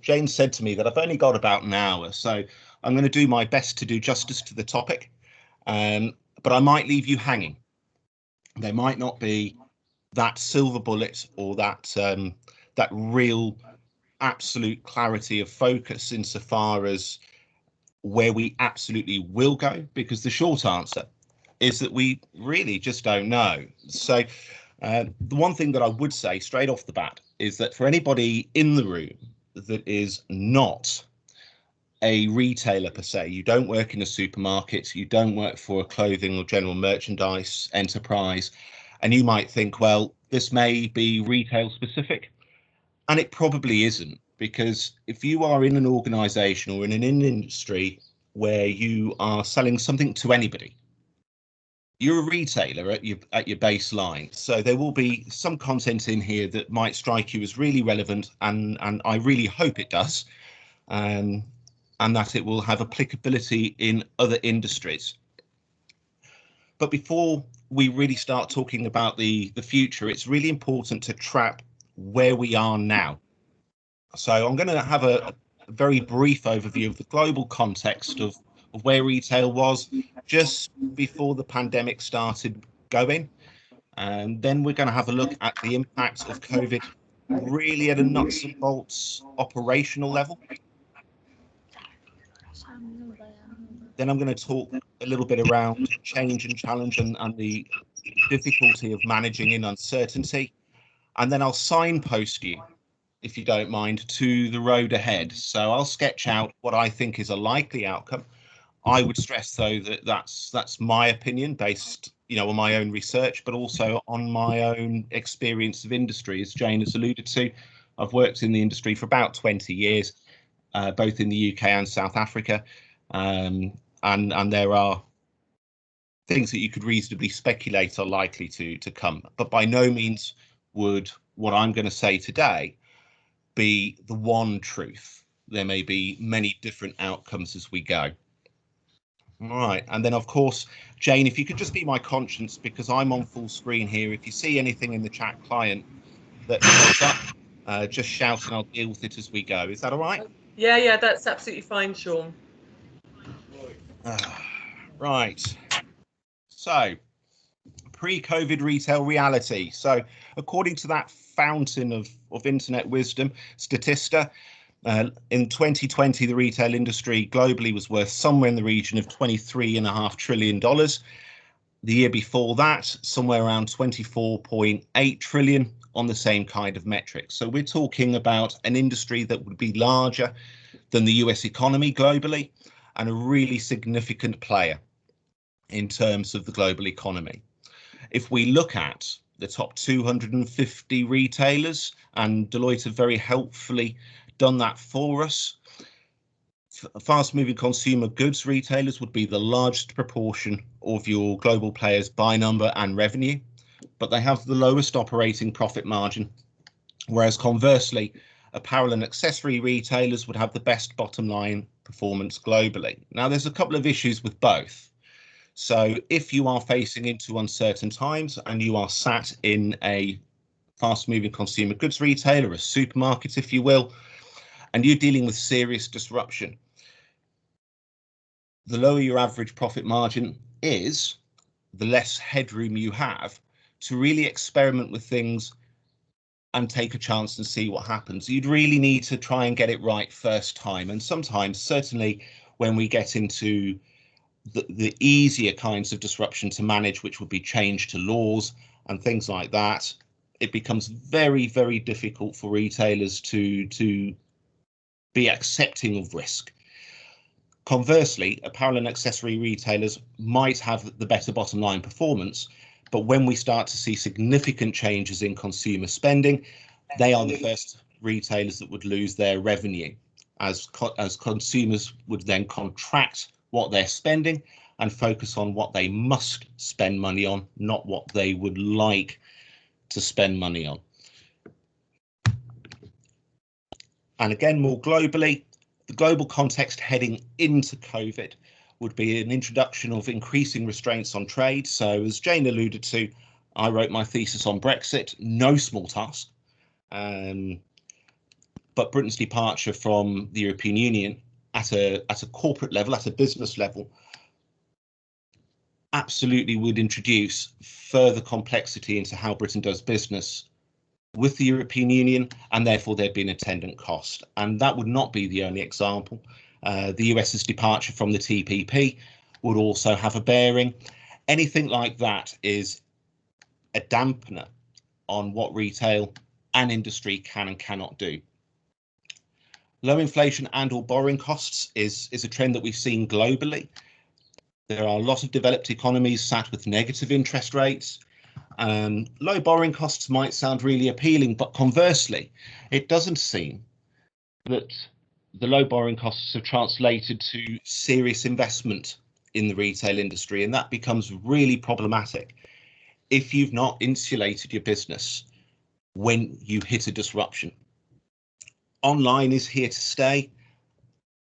Jane said to me that I've only got about an hour, so I'm going to do my best to do justice to the topic, but I might leave you hanging. There might not be that silver bullet or that that real absolute clarity of focus insofar as where we absolutely will go, because the short answer is that we really just don't know. So the one thing that I would say straight off the bat is that for anybody in the room that is not a retailer per se, you don't work in a supermarket, you don't work for a clothing or general merchandise enterprise, and you might think, well, this may be retail specific, and it probably isn't, because if you are in an organization or in an industry where you are selling something to anybody, you're a retailer at your baseline. So there will be some content in here that might strike you as really relevant, and I really hope it does, and that it will have applicability in other industries. But before we really start talking about the future, it's really important to track where we are now. So I'm going to have a very brief overview of the global context of where retail was just before the pandemic started going. And then we're going to have a look at the impact of COVID really at a nuts and bolts operational level. Then I'm going to talk a little bit around change and challenge and the difficulty of managing in uncertainty. And then I'll signpost you, if you don't mind, to the road ahead. So I'll sketch out what I think is a likely outcome. I would stress, though, that that's my opinion based, on my own research, but also on my own experience of industry. As Jane has alluded to, I've worked in the industry for about 20 years, both in the UK and South Africa, and there are things that you could reasonably speculate are likely to come, but by no means would what I'm going to say today be the one truth. There may be many different outcomes as we go. All right, and then of course, Jane, if you could just be my conscience, because I'm on full screen here. If you see anything in the chat client that comes up, just shout and I'll deal with it as we go. Is that all right? Yeah, that's absolutely fine, Sean. Right. So, pre-COVID retail reality. So, according to that fountain of internet wisdom, Statista, in 2020, the retail industry globally was worth somewhere in the region of $23.5 trillion. The year before that, somewhere around 24.8 trillion on the same kind of metric. So we're talking about an industry that would be larger than the US economy globally, and a really significant player in terms of the global economy. If we look at the top 250 retailers, and Deloitte have very helpfully done that for us, fast-moving consumer goods retailers would be the largest proportion of your global players by number and revenue, but they have the lowest operating profit margin, whereas conversely, apparel and accessory retailers would have the best bottom line performance globally. Now, there's a couple of issues with both. So if you are facing into uncertain times and you are sat in a fast-moving consumer goods retailer, a supermarket, if you will, and you're dealing with serious disruption, the lower your average profit margin is, the less headroom you have to really experiment with things and take a chance and see what happens. You'd really need to try and get it right first time. And sometimes, certainly when we get into the easier kinds of disruption to manage, which would be change to laws and things like that, it becomes very, very difficult for retailers to be accepting of risk. Conversely, apparel and accessory retailers might have the better bottom line performance, but when we start to see significant changes in consumer spending, they are the first retailers that would lose their revenue, as consumers would then contract what they're spending and focus on what they must spend money on, not what they would like to spend money on. And again, more globally, the global context heading into COVID would be an introduction of increasing restraints on trade. So as Jane alluded to, I wrote my thesis on Brexit, no small task. But Britain's departure from the European Union at a corporate level, at a business level, absolutely would introduce further complexity into how Britain does business with the European Union, and therefore there'd be an attendant cost. And that would not be the only example. The US's departure from the TPP would also have a bearing. Anything like that is a dampener on what retail and industry can and cannot do. Low inflation and or borrowing costs is a trend that we've seen globally. There are a lot of developed economies sat with negative interest rates. Low borrowing costs might sound really appealing, but conversely, it doesn't seem that the low borrowing costs have translated to serious investment in the retail industry, and that becomes really problematic if you've not insulated your business when you hit a disruption. Online is here to stay.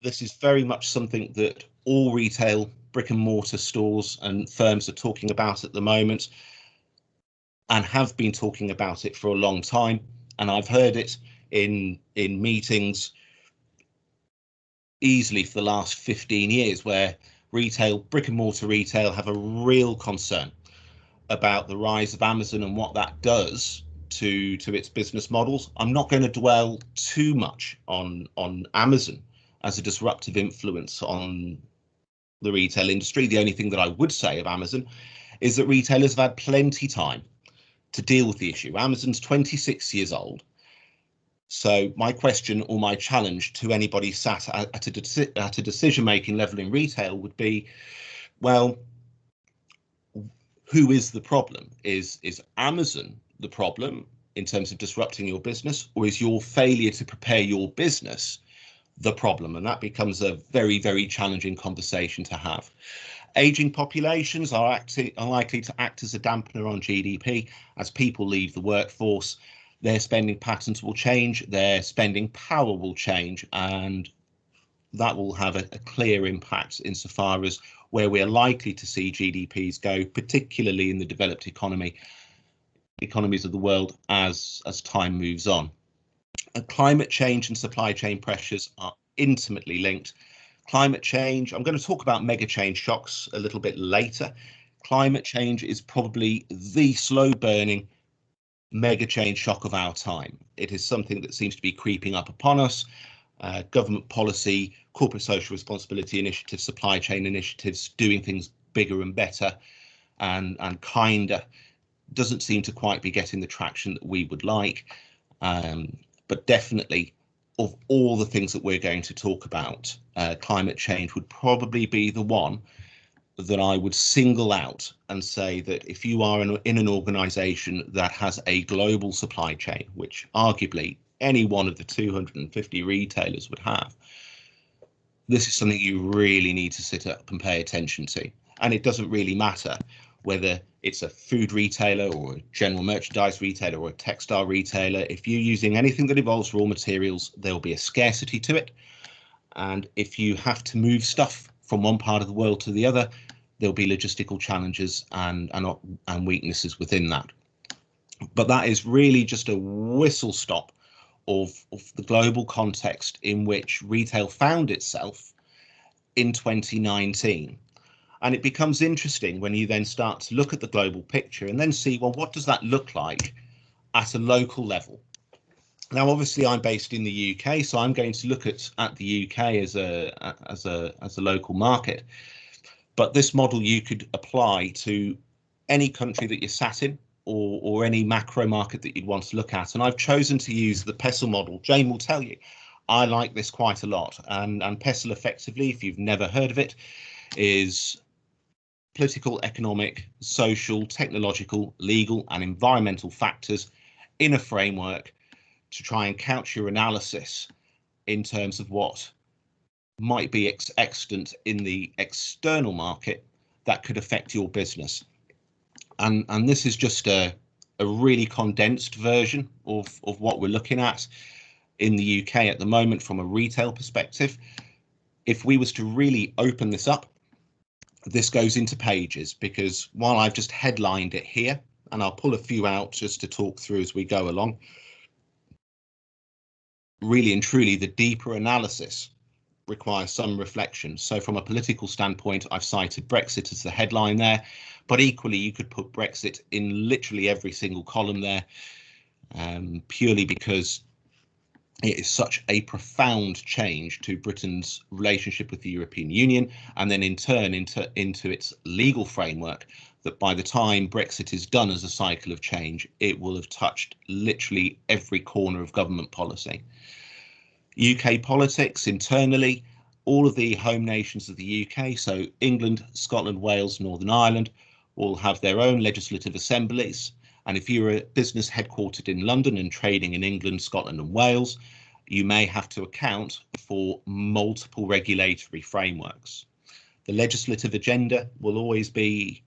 This is very much something that all retail brick and mortar stores and firms are talking about at the moment, and have been talking about it for a long time. And I've heard it in meetings easily for the last 15 years, where retail, brick and mortar retail, have a real concern about the rise of Amazon and what that does to its business models. I'm not going to dwell too much on Amazon as a disruptive influence on the retail industry. The only thing that I would say of Amazon is that retailers have had plenty time to deal with the issue. Amazon's 26 years old. So my question or my challenge to anybody sat at a decision-making level in retail would be, well, who is the problem? Is Amazon the problem in terms of disrupting your business, or is your failure to prepare your business the problem? And that becomes a very, very challenging conversation to have. Aging populations are likely to act as a dampener on GDP. As people leave the workforce, their spending patterns will change, their spending power will change, and that will have a clear impact insofar as where we're likely to see GDPs go, particularly in the developed economies of the world as time moves on. Climate change and supply chain pressures are intimately linked. Climate change, I'm going to talk about mega change shocks a little bit later. Climate change is probably the slow burning mega change shock of our time. It is something that seems to be creeping up upon us. Government policy, corporate social responsibility initiatives, supply chain initiatives, doing things bigger and better and kinder doesn't seem to quite be getting the traction that we would like. But definitely, of all the things that we're going to talk about, climate change would probably be the one that I would single out and say that if you are in an organization that has a global supply chain, which arguably any one of the 250 retailers would have, this is something you really need to sit up and pay attention to. And it doesn't really matter whether it's a food retailer or a general merchandise retailer or a textile retailer. If you're using anything that involves raw materials, there will be a scarcity to it. And if you have to move stuff from one part of the world to the other, there'll be logistical challenges and weaknesses within that. But that is really just a whistle stop of the global context in which retail found itself in 2019. And it becomes interesting when you then start to look at the global picture and then see, well, what does that look like at a local level? Now, obviously, I'm based in the UK, so I'm going to look at the UK as a local market. But this model you could apply to any country that you're sat in, or any macro market that you'd want to look at. And I've chosen to use the PESTLE model. Jane will tell you, I like this quite a lot. And PESTLE effectively, if you've never heard of it, is political, economic, social, technological, legal and environmental factors in a framework to try and couch your analysis in terms of what might be extant in the external market that could affect your business. And this is just a really condensed version of what we're looking at in the UK at the moment from a retail perspective. If we was to really open this up, this goes into pages, because while I've just headlined it here, and I'll pull a few out just to talk through as we go along, really and truly, the deeper analysis requires some reflection. So from a political standpoint, I've cited Brexit as the headline there, but equally you could put Brexit in literally every single column there, purely because it is such a profound change to Britain's relationship with the European Union, and then in turn into its legal framework, that by the time Brexit is done as a cycle of change, it will have touched literally every corner of government policy. UK politics internally, all of the home nations of the UK, so England, Scotland, Wales, Northern Ireland, all have their own legislative assemblies. And if you're a business headquartered in London and trading in England, Scotland and Wales, you may have to account for multiple regulatory frameworks. The legislative agenda will always be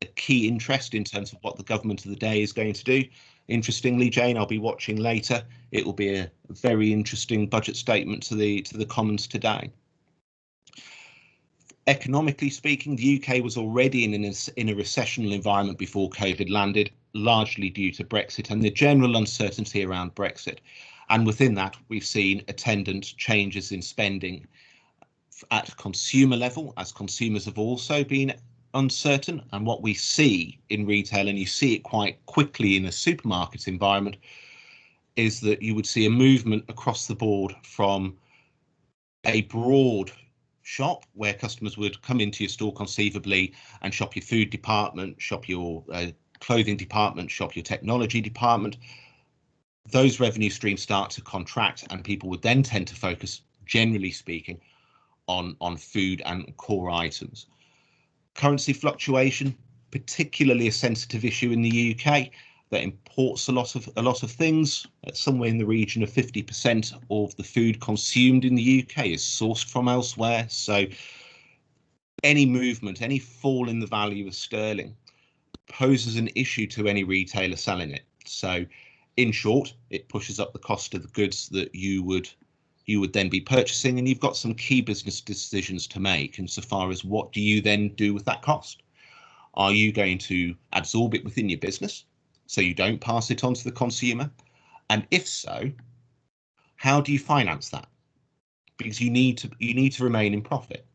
a key interest in terms of what the government of the day is going to do. Interestingly, Jane, I'll be watching later. It will be a very interesting budget statement to the Commons today. Economically speaking, the UK was already in a recessional environment before COVID landed, largely due to Brexit and the general uncertainty around Brexit. And within that, we've seen attendant changes in spending at consumer level, as consumers have also been uncertain. And what we see in retail, and you see it quite quickly in a supermarket environment, is that you would see a movement across the board from a broad shop where customers would come into your store conceivably and shop your food department, shop your clothing department, shop your technology department. Those revenue streams start to contract, and people would then tend to focus, generally speaking, on food and core items. Currency fluctuation, particularly a sensitive issue in the UK, that imports a lot of things. Somewhere in the region of 50% of the food consumed in the UK is sourced from elsewhere. So any movement, any fall in the value of sterling poses an issue to any retailer selling it. So in short, it pushes up the cost of the goods that you would then be purchasing, and you've got some key business decisions to make insofar as what do you then do with that cost? Are you going to absorb it within your business so you don't pass it on to the consumer? And if so, how do you finance that? Because you need to remain in profit.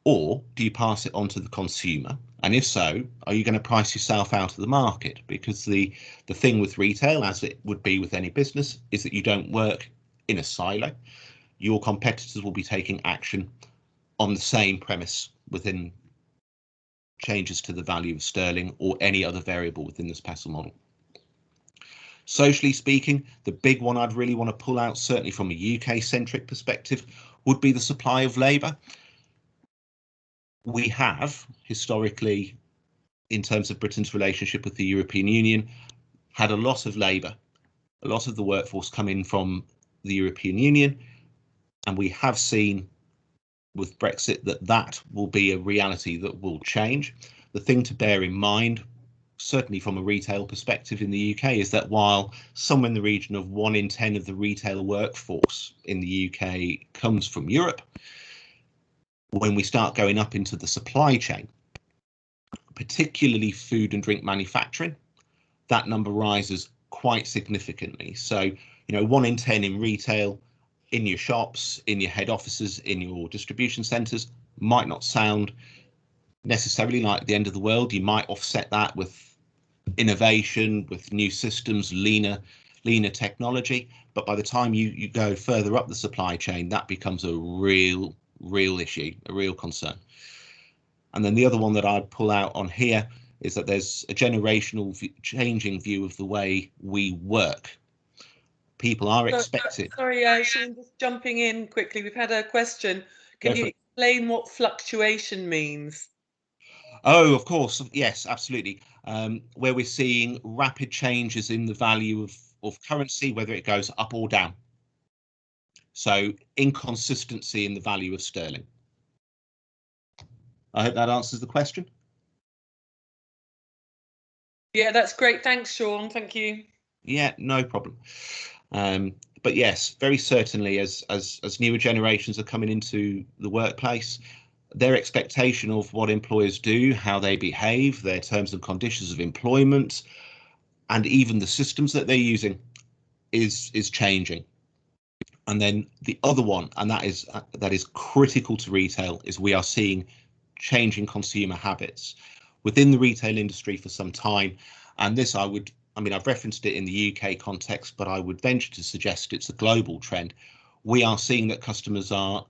Or do you pass it on to the consumer? And if so, are you going to price yourself out of the market? Because the thing with retail, as it would be with any business, is that you don't work in a silo. Your competitors will be taking action on the same premise within changes to the value of sterling or any other variable within this pestle model. Socially speaking, the big one I'd really want to pull out, certainly from a UK-centric perspective, would be the supply of labour. We have historically, in terms of Britain's relationship with the European Union, had a lot of labour, a lot of the workforce come in from the European Union, and we have seen with Brexit that will be a reality that will change. The thing to bear in mind, certainly from a retail perspective in the UK, is that while somewhere in the region of 1 in 10 of the retail workforce in the UK comes from Europe, when we start going up into the supply chain, particularly food and drink manufacturing, that number rises quite significantly. So, 1 in 10 in retail, in your shops, in your head offices, in your distribution centres, might not sound necessarily like the end of the world. You might offset that with innovation, with new systems, leaner technology. But by the time you go further up the supply chain, that becomes a real issue, a real concern. And then the other one that I'd pull out on here is that there's a generational changing view of the way we work. People are expected. Sorry, Sean, just jumping in quickly. We've had a question. Can you explain what fluctuation means? Oh, of course. Yes, absolutely. Where we're seeing rapid changes in the value of currency, whether it goes up or down. So inconsistency in the value of sterling. I hope that answers the question. Yeah, that's great. Thanks, Sean. Thank you. Yeah, no problem. But yes, very certainly, as newer generations are coming into the workplace, their expectation of what employers do, how they behave, their terms and conditions of employment, and even the systems that they're using is changing. And then the other one, and that is critical to retail, is we are seeing changing consumer habits within the retail industry for some time. And this I've referenced it in the UK context, but I would venture to suggest it's a global trend. We are seeing that customers are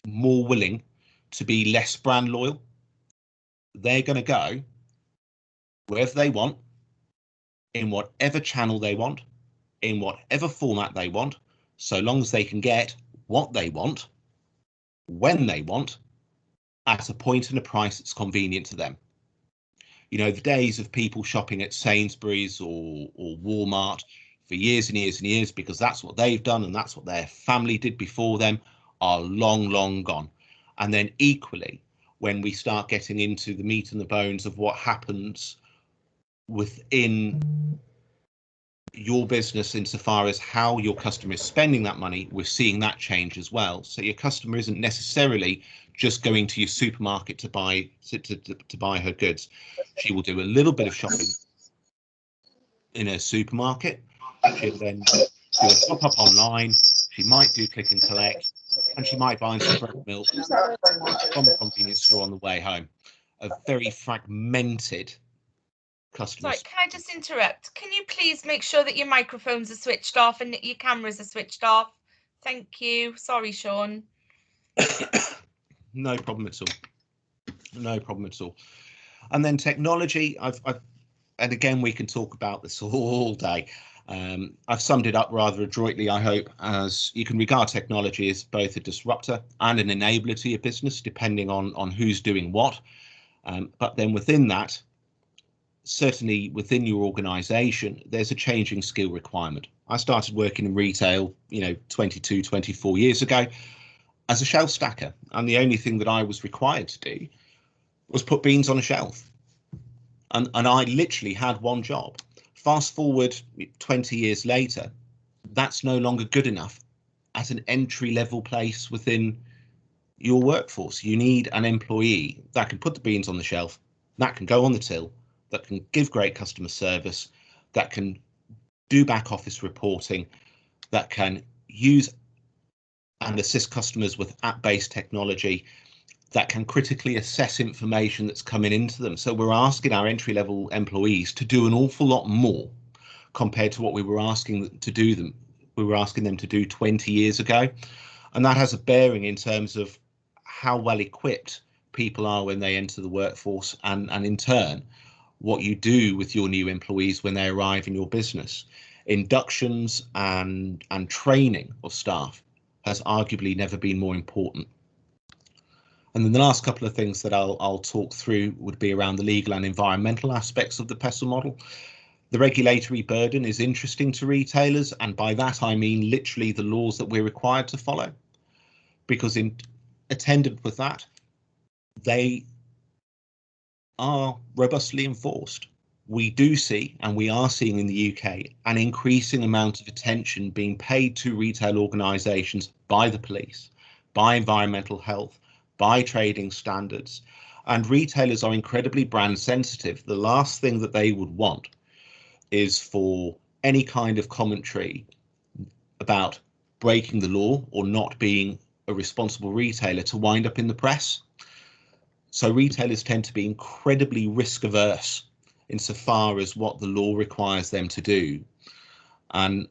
more willing to be less brand loyal. They're going to go wherever they want, in whatever channel they want, in whatever format they want, so long as they can get what they want, when they want, at a point and a price that's convenient to them. You know, the days of people shopping at Sainsbury's or Walmart for years and years and years because that's what they've done and that's what their family did before them are long, long gone. And then equally, when we start getting into the meat and the bones of what happens within your business insofar as how your customer is spending that money, we're seeing that change as well. So your customer isn't necessarily just going to your supermarket to buy her goods. She will do a little bit of shopping in a supermarket. She'll then do a top up online. She might do click and collect, and she might buy some bread and milk from a convenience store on the way home. A very fragmented customer. Sorry, can I just interrupt? Can you please make sure that your microphones are switched off and that your cameras are switched off? Thank you. Sorry, Sean. No problem at all. No problem at all. And then technology, and again, we can talk about this all day. I've summed it up rather adroitly, I hope, as you can regard technology as both a disruptor and an enabler to your business, depending on who's doing what. But then within that, certainly within your organization, there's a changing skill requirement. I started working in retail, 22, 24 years ago as a shelf stacker. And the only thing that I was required to do was put beans on a shelf. And I literally had one job. Fast forward 20 years later, that's no longer good enough as an entry level place within your workforce. You need an employee that can put the beans on the shelf, that can go on the till, that can give great customer service, that can do back office reporting, that can use and assist customers with app-based technology, that can critically assess information that's coming into them. So we're asking our entry-level employees to do an awful lot more compared to what we were asking them to do. We were asking them to do 20 years ago. And that has a bearing in terms of how well equipped people are when they enter the workforce, and in turn, what you do with your new employees when they arrive in your business. Inductions and training of staff has arguably never been more important. And then the last couple of things that I'll talk through would be around the legal and environmental aspects of the Pestle model. The regulatory burden is interesting to retailers, and by that I mean literally the laws that we're required to follow, because in attendant with that, they are robustly enforced. We do see, and we are seeing in the UK, an increasing amount of attention being paid to retail organisations by the police, by environmental health, by trading standards, and retailers are incredibly brand sensitive. The last thing that they would want is for any kind of commentary about breaking the law or not being a responsible retailer to wind up in the press. So retailers tend to be incredibly risk averse insofar as what the law requires them to do. And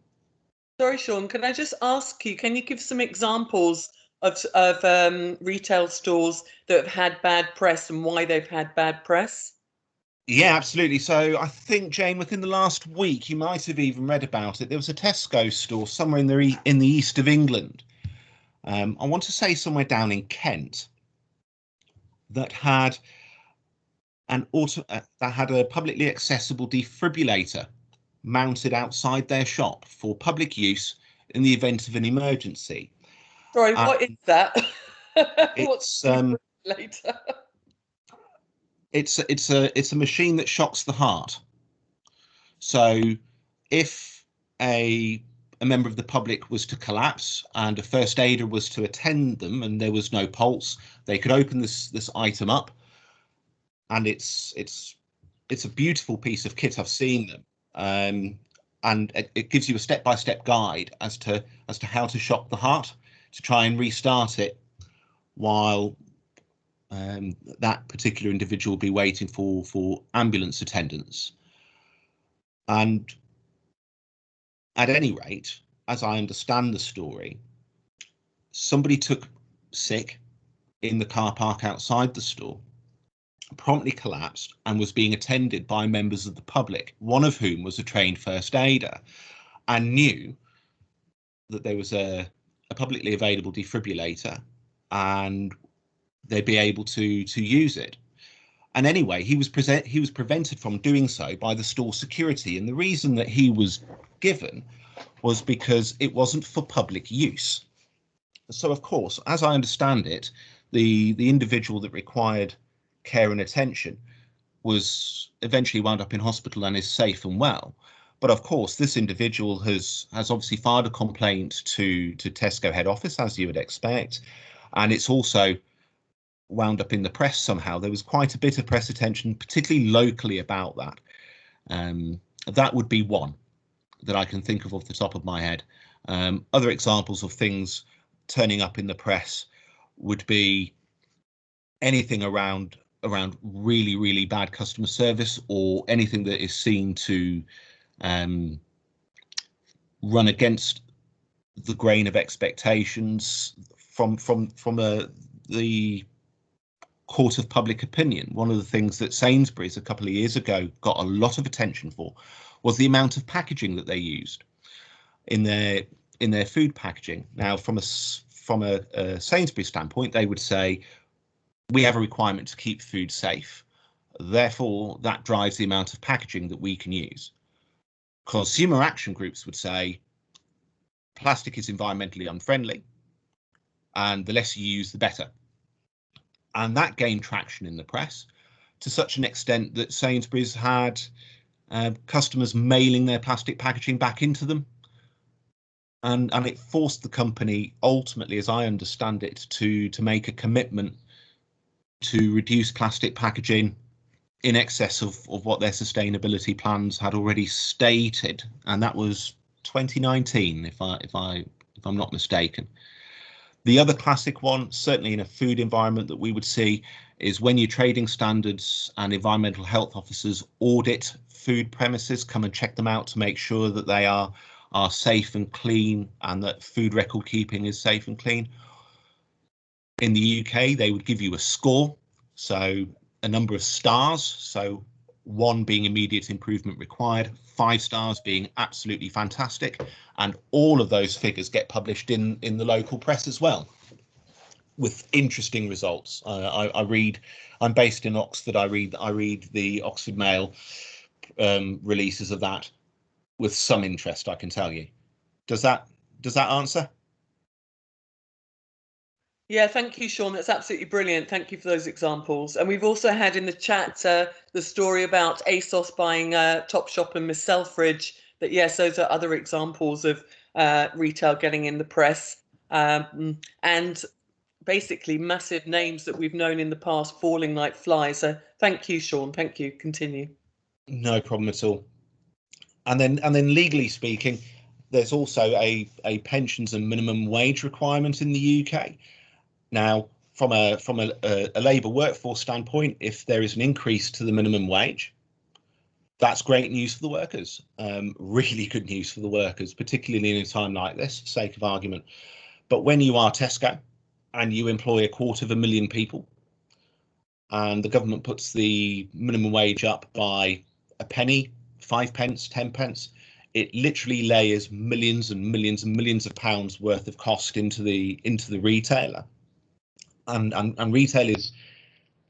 sorry, Sean, can I just ask you, can you give some examples of retail stores that have had bad press and why they've had bad press? Yeah, absolutely. So I think, Jane, within the last week, you might have even read about it. There was a Tesco store somewhere in the east of England. I want to say somewhere down in Kent, that had a publicly accessible defibrillator mounted outside their shop for public use in the event of an emergency. Sorry, what is that? It's What's a defibrillator? It's a machine that shocks the heart. So if a member of the public was to collapse and a first aider was to attend them and there was no pulse, they could open this item up, and it's a beautiful piece of kit. I've seen them, and it gives you a step-by-step guide as to how to shock the heart to try and restart it while that particular individual will be waiting for ambulance attendance. And at any rate, as I understand the story, somebody took sick in the car park outside the store, promptly collapsed, and was being attended by members of the public, one of whom was a trained first aider, and knew that there was a publicly available defibrillator and they'd be able to use it. And anyway, he was prevented from doing so by the store security, and the reason that he was given was because it wasn't for public use. So of course, as I understand it, the individual that required care and attention was eventually wound up in hospital and is safe and well. But of course, this individual has obviously filed a complaint to Tesco head office, as you would expect, and it's also wound up in the press somehow. There was quite a bit of press attention, particularly locally, about that. That would be one that I can think of off the top of my head. Other examples of things turning up in the press would be anything around really bad customer service, or anything that is seen to run against the grain of expectations from the court of public opinion. One of the things that Sainsbury's a couple of years ago got a lot of attention for was the amount of packaging that they used in their food packaging. Now, from a Sainsbury's standpoint, they would say, we have a requirement to keep food safe, therefore that drives the amount of packaging that we can use. Consumer action groups would say plastic is environmentally unfriendly, and the less you use, the better. And that gained traction in the press to such an extent that Sainsbury's had customers mailing their plastic packaging back into them. And it forced the company, ultimately, as I understand it, to make a commitment to reduce plastic packaging in excess of what their sustainability plans had already stated. And that was 2019, if I'm not mistaken. The other classic one, certainly in a food environment, that we would see is when your trading standards and environmental health officers audit food premises, come and check them out to make sure that they are safe and clean, and that food record keeping is safe and clean. In the UK, they would give you a score, so a number of stars, so 1 being immediate improvement required, 5 stars being absolutely fantastic, and all of those figures get published in the local press as well, with interesting results. I'm based in Oxford. I read the Oxford Mail releases of that with some interest, I can tell you. Does that answer? Yeah, thank you, Sean. That's absolutely brilliant. Thank you for those examples. And we've also had in the chat the story about ASOS buying Topshop and Miss Selfridge. That, yes, those are other examples of retail getting in the press, and basically massive names that we've known in the past falling like flies. So thank you, Sean. Thank you. Continue. No problem at all. And then legally speaking, there's also a pensions and minimum wage requirement in the UK. Now, from a labour workforce standpoint, if there is an increase to the minimum wage, that's great news for the workers. Really good news for the workers, particularly in a time like this, for sake of argument. But when you are Tesco and you employ 250,000 people, and the government puts the minimum wage up by a penny, 5 pence, 10 pence, it literally layers millions and millions and millions of pounds worth of cost into the retailer. And retail is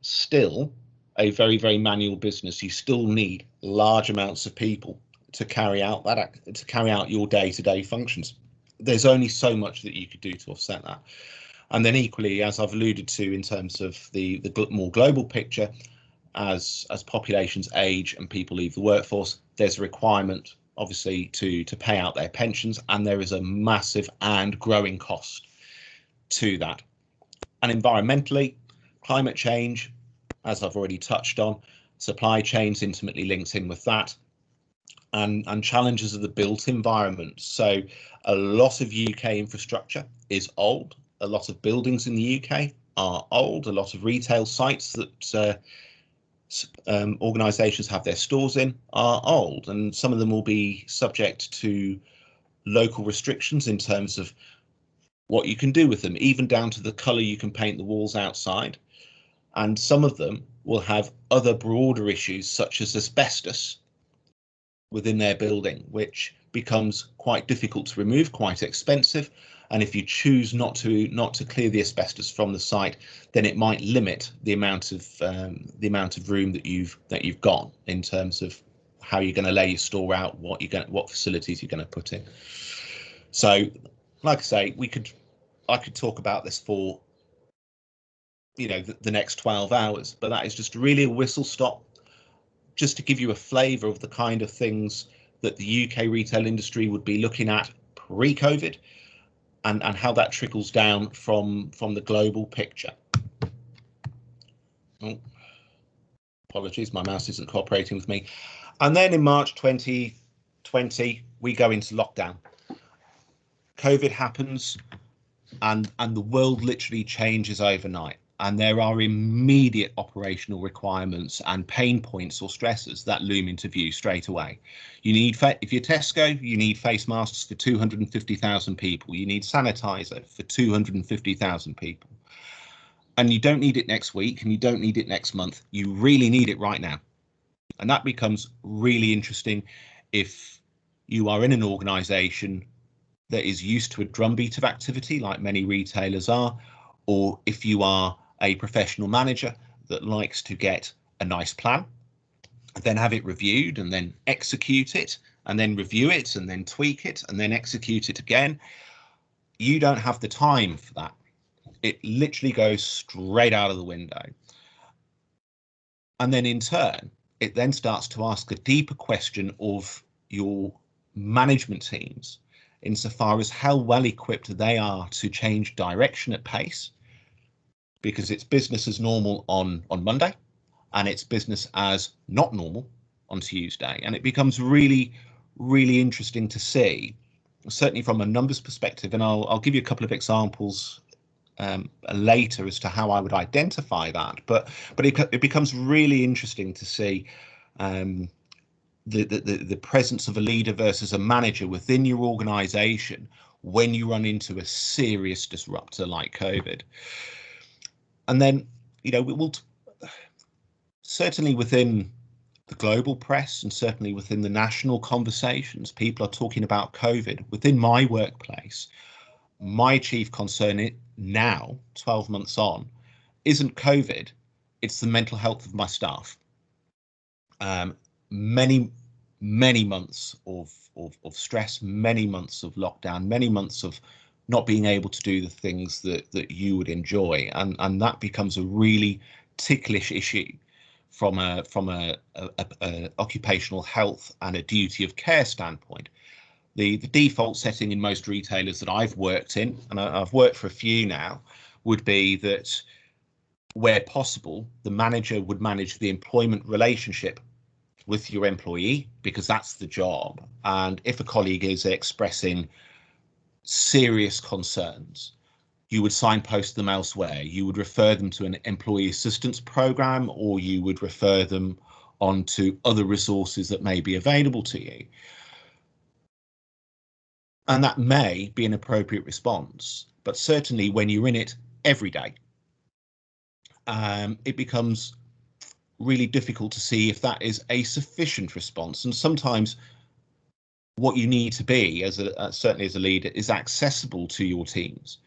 still a very, very manual business. You still need large amounts of people to carry out your day-to-day functions. There's only so much that you could do to offset that. And then equally, as I've alluded to in terms of the more global picture, as populations age and people leave the workforce, there's a requirement, obviously, to pay out their pensions, and there is a massive and growing cost to that. And environmentally, climate change, as I've already touched on, supply chains intimately linked in with that. and challenges of the built environment. So a lot of UK infrastructure is old. A lot of buildings in the UK are old. A lot of retail sites that organisations have their stores in are old, and some of them will be subject to local restrictions in terms of what you can do with them, even down to the colour you can paint the walls outside. And some of them will have other broader issues such as asbestos within their building, which becomes quite difficult to remove, quite expensive. And if you choose not to clear the asbestos from the site, then it might limit the amount of room that you've got in terms of how you're going to lay your store out, what facilities you're going to put in. So, like I say, I could talk about this for the next 12 hours, but that is just really a whistle stop, just to give you a flavour of the kind of things that the UK retail industry would be looking at pre-COVID, and how that trickles down from the global picture. Oh, apologies, my mouse isn't cooperating with me. And then in March 2020, we go into lockdown. COVID happens, and the world literally changes overnight. And there are immediate operational requirements and pain points or stresses that loom into view straight away. You need, if you're Tesco, you need face masks for 250,000 people. You need sanitizer for 250,000 people. And you don't need it next week, and you don't need it next month. You really need it right now. And that becomes really interesting if you are in an organisation that is used to a drumbeat of activity, like many retailers are, or if you are a professional manager that likes to get a nice plan, then have it reviewed, and then execute it, and then review it, and then tweak it, and then execute it again. You don't have the time for that. It literally goes straight out of the window. And then in turn, it then starts to ask a deeper question of your management teams, insofar as how well equipped they are to change direction at pace, because it's business as normal on Monday, and it's business as not normal on Tuesday. And it becomes really, really interesting to see, certainly from a numbers perspective. And I'll give you a couple of examples later as to how I would identify that. But it becomes really interesting to see the presence of a leader versus a manager within your organization when you run into a serious disruptor like COVID. And then, we will certainly within the global press, and certainly within the national conversations, people are talking about COVID. Within my workplace, my chief concern now, 12 months on, isn't COVID, it's the mental health of my staff. Many months of stress, many months of lockdown, many months of not being able to do the things that you would enjoy, and that becomes a really ticklish issue from a occupational health and a duty of care standpoint. The default setting in most retailers that I've worked in, and I've worked for a few now, would be that where possible, the manager would manage the employment relationship with your employee, because that's the job. And if a colleague is expressing serious concerns, you would signpost them elsewhere. You would refer them to an employee assistance program, or you would refer them on to other resources that may be available to you. And that may be an appropriate response, but certainly when you're in it every day, it becomes really difficult to see if that is a sufficient response. And sometimes what you need to be, certainly as a leader, is accessible to your teams,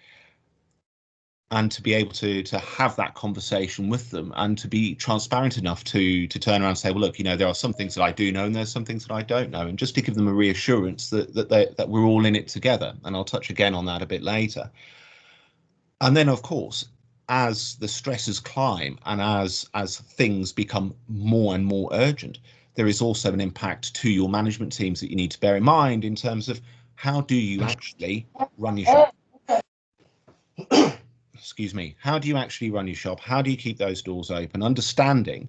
and to be able to have that conversation with them, and to be transparent enough to turn around and say, well, look, there are some things that I do know, and there's some things that I don't know, and just to give them a reassurance that we're all in it together. And I'll touch again on that a bit later. And then, of course, as the stresses climb, and as things become more and more urgent, there is also an impact to your management teams that you need to bear in mind, in terms of how do you actually run your shop? Excuse me. How do you actually run your shop? How do you keep those doors open? Understanding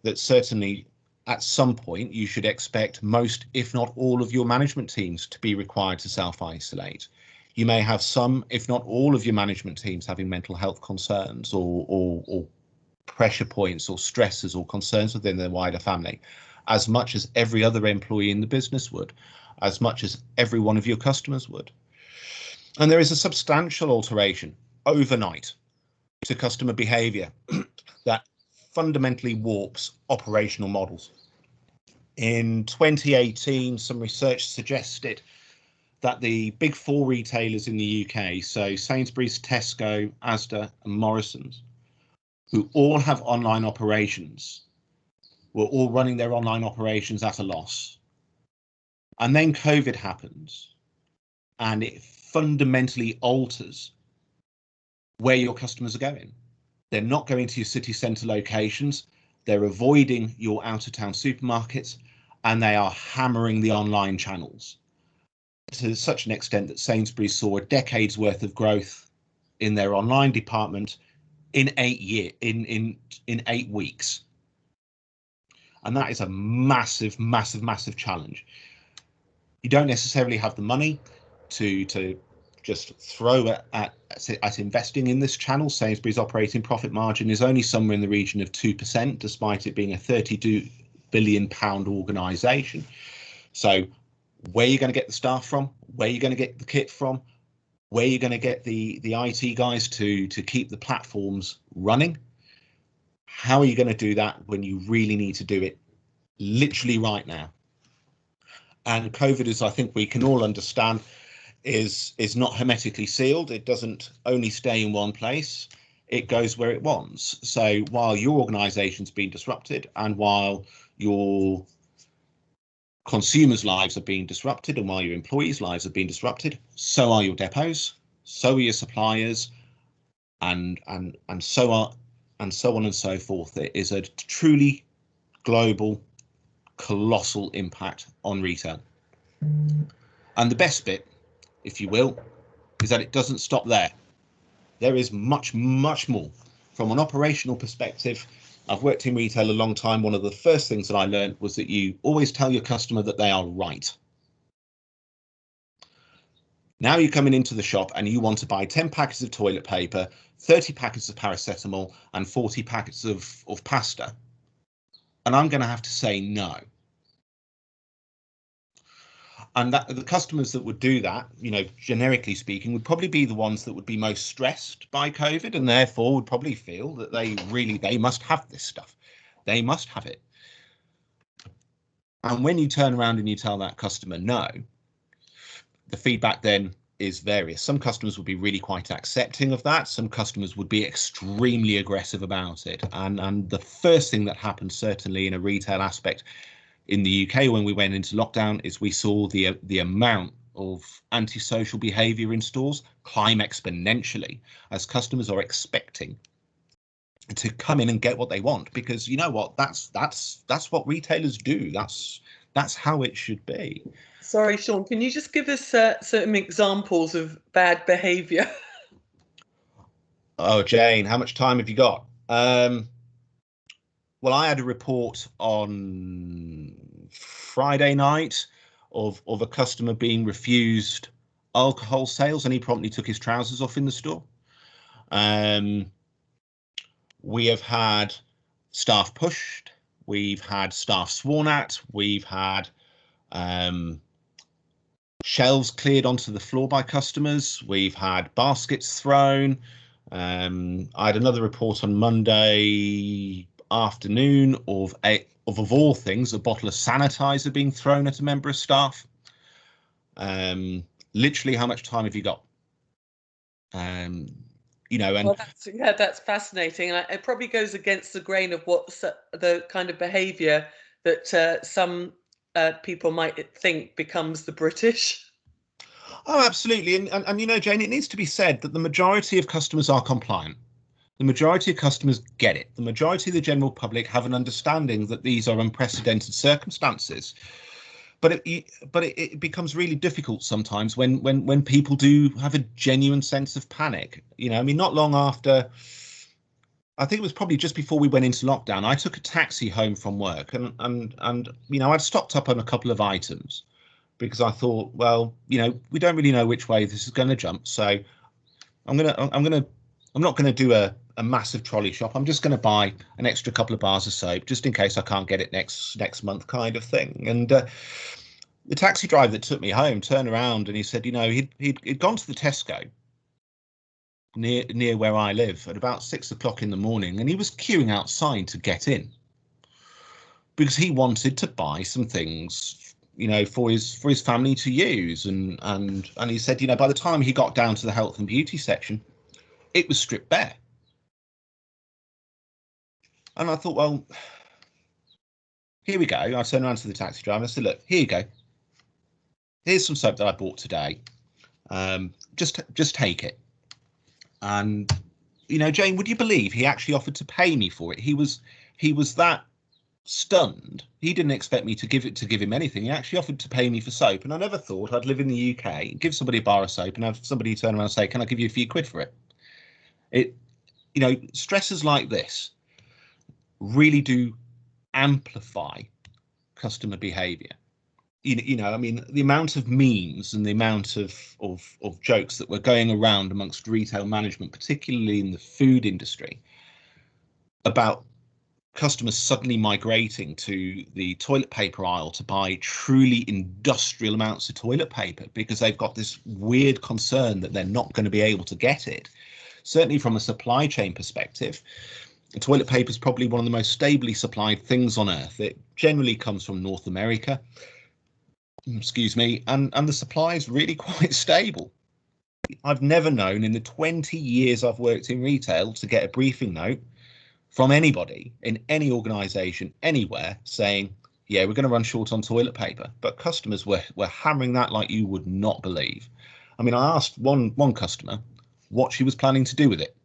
that certainly at some point you should expect most, if not all, of your management teams to be required to self-isolate. You may have some, if not all, of your management teams having mental health concerns or pressure points or stresses or concerns within their wider family, as much as every other employee in the business would, as much as every one of your customers would. And there is a substantial alteration overnight to customer behavior that fundamentally warps operational models. In 2018, some research suggested that the big four retailers in the UK, so Sainsbury's, Tesco, Asda and Morrisons, who all have online operations, were all running their online operations at a loss. And then COVID happens and it fundamentally alters where your customers are going. They're not going to your city centre locations, they're avoiding your out-of-town supermarkets, and they are hammering the online channels to such an extent that Sainsbury's saw a decade's worth of growth in their online department in 8 weeks. And that is a massive, massive, massive challenge. You don't necessarily have the money to just throw at investing in this channel. Sainsbury's operating profit margin is only somewhere in the region of 2%, despite it being a £32 billion organisation. So where are you going to get the staff from? Where are you going to get the kit from? Where are you going to get the IT guys to keep the platforms running? How are you going to do that when you really need to do it literally right now? And COVID, as I think we can all understand, is not hermetically sealed. It doesn't only stay in one place, it goes where it wants. So while your organization's been disrupted and while your consumers' lives are being disrupted and while your employees' lives are being disrupted, so are your depots, so are your suppliers, and so on and so forth. It is a truly global, colossal impact on retail. And the best bit, if you will, is that it doesn't stop there. There is much, much more. From an operational perspective, I've worked in retail a long time. One of the first things that I learned was that you always tell your customer that they are right. Now you're coming into the shop and you want to buy 10 packets of toilet paper, 30 packets of paracetamol and 40 packets of pasta. And I'm going to have to say no. And that the customers that would do that, you know, generically speaking, would probably be the ones that would be most stressed by COVID and therefore would probably feel that they must have this stuff. They must have it. And when you turn around and you tell that customer no, the feedback then is various. Some customers would be really quite accepting of that. Some customers would be extremely aggressive about it. And the first thing that happened, certainly in a retail aspect, in the UK when we went into lockdown, is we saw the amount of antisocial behaviour in stores climb exponentially as customers are expecting to come in and get what they want, because you know what, that's what retailers do. That's how it should be. Sorry, Sean, can you just give us some examples of bad behaviour? Oh, Jane, how much time have you got? Well, I had a report on Friday night of a customer being refused alcohol sales, and he promptly took his trousers off in the store. We have had staff pushed, we've had staff sworn at, we've had shelves cleared onto the floor by customers, we've had baskets thrown. I had another report on Monday afternoon of all things, a bottle of sanitizer being thrown at a member of staff. Literally, how much time have you got? You know, and well, that's fascinating, and it probably goes against the grain of what the kind of behaviour that some people might think becomes the British. Oh, absolutely, and you know, Jane, it needs to be said that the majority of customers are compliant. The majority of customers get it. The majority of the general public have an understanding that these are unprecedented circumstances. But it becomes really difficult sometimes when people do have a genuine sense of panic. You know, I mean, not long after I think it was probably just before we went into lockdown. I took a taxi home from work, and you know, I'd stocked up on a couple of items because I thought, well, you know, we don't really know which way this is going to jump, so I'm not going to do a massive trolley shop. I'm just going to buy an extra couple of bars of soap just in case I can't get it next month, kind of thing. And the taxi driver that took me home turned around and he said, you know, he'd gone to the Tesco near where I live at about 6 o'clock in the morning, and he was queuing outside to get in because he wanted to buy some things, you know, for his family to use. And he said, you know, by the time he got down to the health and beauty section, it was stripped bare. And I thought, well, here we go. I turned around to the taxi driver and I said, look, here you go. Here's some soap that I bought today. Just take it. And, you know, Jane, would you believe he actually offered to pay me for it? He was that stunned. He didn't expect me to give him anything. He actually offered to pay me for soap. And I never thought I'd live in the UK, give somebody a bar of soap and have somebody turn around and say, can I give you a few quid for it? You know, stresses like this really do amplify customer behavior. You know, I mean, the amount of memes and the amount of jokes that were going around amongst retail management, particularly in the food industry, about customers suddenly migrating to the toilet paper aisle to buy truly industrial amounts of toilet paper because they've got this weird concern that they're not going to be able to get it. Certainly from a supply chain perspective, toilet paper is probably one of the most stably supplied things on earth. It generally comes from North America, excuse me, and the supply is really quite stable. I've never known in the 20 years I've worked in retail to get a briefing note from anybody in any organization anywhere saying, yeah, we're going to run short on toilet paper. But customers were hammering that like you would not believe. I mean, I asked one customer what she was planning to do with it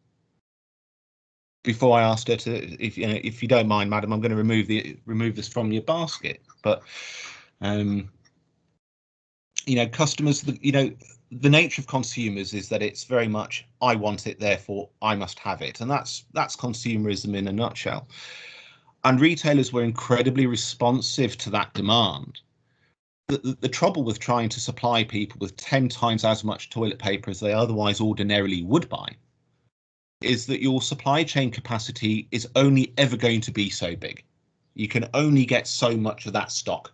before I asked her to, if you don't mind, madam, I'm going to remove this from your basket. But you know, customers, you know, the nature of consumers is that it's very much, I want it, therefore I must have it. And that's consumerism in a nutshell. And retailers were incredibly responsive to that demand. The trouble with trying to supply people with 10 times as much toilet paper as they otherwise ordinarily would buy is that your supply chain capacity is only ever going to be so big. You can only get so much of that stock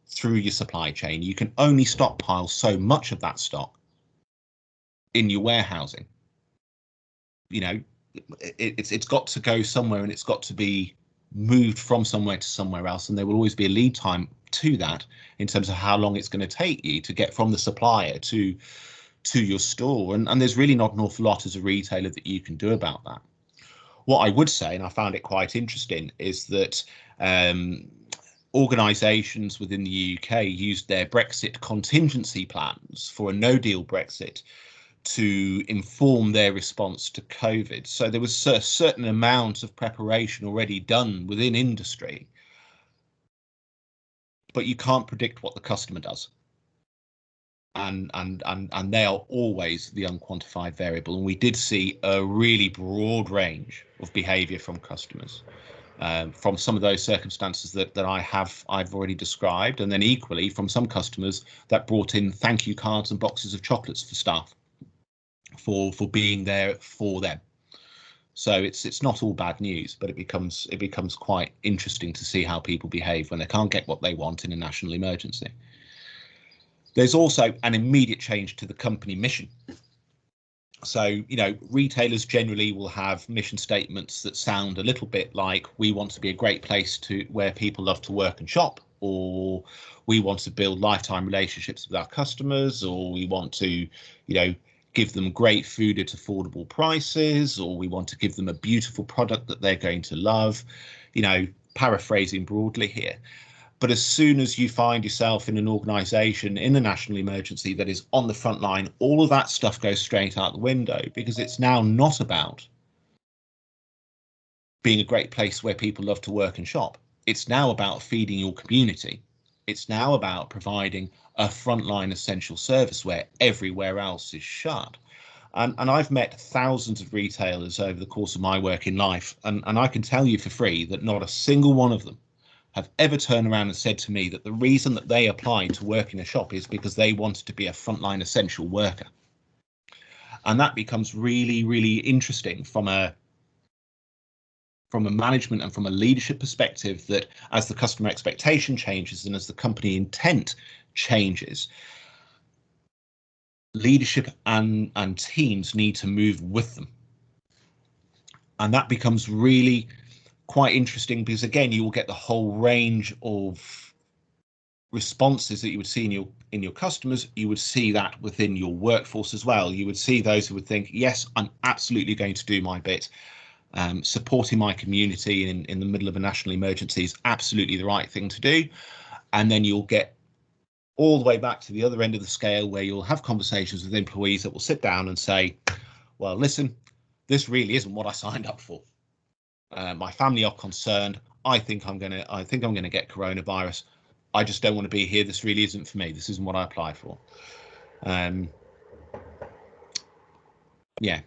through your supply chain. You can only stockpile so much of that stock in your warehousing. You know, it's got to go somewhere, and it's got to be moved from somewhere to somewhere else, and there will always be a lead time to that in terms of how long it's going to take you to get from the supplier to your store. And there's really not an awful lot as a retailer that you can do about that. What I would say, and I found it quite interesting, is that organisations within the UK used their Brexit contingency plans for a no-deal Brexit to inform their response to COVID. So there was a certain amount of preparation already done within industry, but you can't predict what the customer does. And they are always the unquantified variable. And we did see a really broad range of behaviour from customers. From some of those circumstances that I've already described, and then equally from some customers that brought in thank you cards and boxes of chocolates for staff for being there for them. So it's not all bad news, but it becomes quite interesting to see how people behave when they can't get what they want in a national emergency. There's also an immediate change to the company mission. So, you know, retailers generally will have mission statements that sound a little bit like, we want to be a great place where people love to work and shop, or we want to build lifetime relationships with our customers, or we want to, you know, give them great food at affordable prices, or we want to give them a beautiful product that they're going to love, you know, paraphrasing broadly here. But as soon as you find yourself in an organisation in a national emergency that is on the front line, all of that stuff goes straight out the window, because it's now not about being a great place where people love to work and shop. It's now about feeding your community. It's now about providing a frontline essential service where everywhere else is shut. And I've met thousands of retailers over the course of my working life, and I can tell you for free that not a single one of them have ever turned around and said to me that the reason that they applied to work in a shop is because they wanted to be a frontline essential worker. And that becomes really, really interesting from a management and from a leadership perspective, that as the customer expectation changes and as the company intent changes, leadership and teams need to move with them. And that becomes really quite interesting, because again, you will get the whole range of responses that you would see in your customers. You would see that within your workforce as well. You would see those who would think, yes, I'm absolutely going to do my bit. Supporting my community in the middle of a national emergency is absolutely the right thing to do. And then you'll get all the way back to the other end of the scale, where you'll have conversations with employees that will sit down and say, well, listen, this really isn't what I signed up for. My family are concerned. I think I'm gonna get coronavirus. I just don't want to be here. This really isn't for me. This isn't what I applied for. Yeah.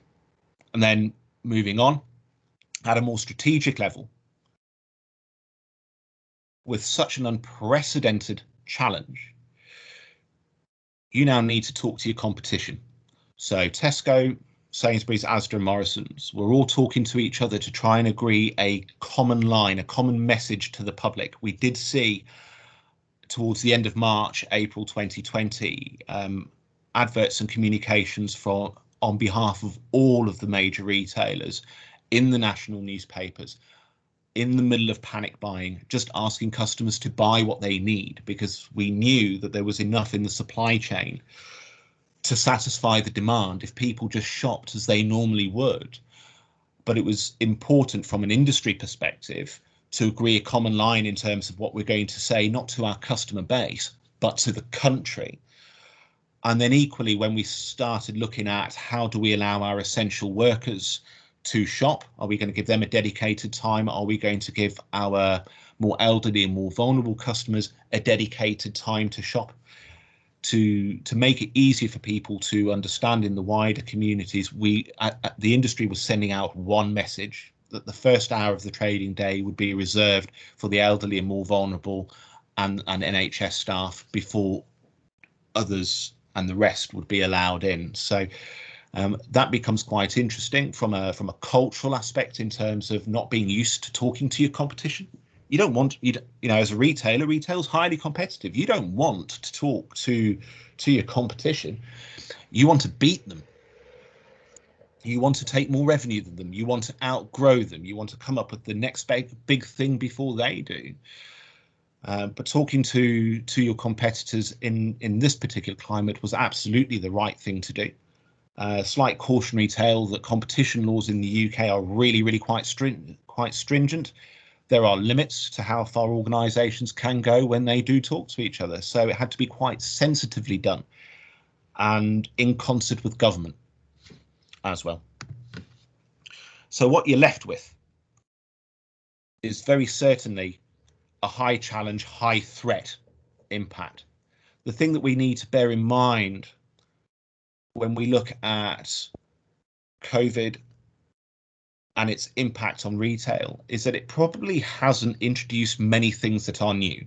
And then moving on, at a more strategic level, with such an unprecedented challenge, you now need to talk to your competition. So Tesco, Sainsbury's, Asda and Morrison's, we're all talking to each other to try and agree a common line, a common message to the public. We did see towards the end of March, April 2020, adverts and communications on behalf of all of the major retailers in the national newspapers, in the middle of panic buying, just asking customers to buy what they need, because we knew that there was enough in the supply chain to satisfy the demand if people just shopped as they normally would. But it was important from an industry perspective to agree a common line in terms of what we're going to say, not to our customer base, but to the country. And then equally, when we started looking at how do we allow our essential workers to shop, are we going to give them a dedicated time? Are we going to give our more elderly and more vulnerable customers a dedicated time to shop? To make it easier for people to understand in the wider communities, the industry was sending out one message, that the first hour of the trading day would be reserved for the elderly and more vulnerable and NHS staff, before others and the rest would be allowed in. So that becomes quite interesting from a cultural aspect, in terms of not being used to talking to your competition. You don't want, as a retailer, retail's highly competitive. You don't want to talk to your competition. You want to beat them. You want to take more revenue than them. You want to outgrow them. You want to come up with the next big thing before they do. But talking to your competitors in this particular climate was absolutely the right thing to do. Slight cautionary tale that competition laws in the UK are really quite stringent. There are limits to how far organisations can go when they do talk to each other. So it had to be quite sensitively done, and in concert with government as well. So what you're left with is very certainly a high challenge, high threat impact. The thing that we need to bear in mind when we look at COVID and its impact on retail is that it probably hasn't introduced many things that are new.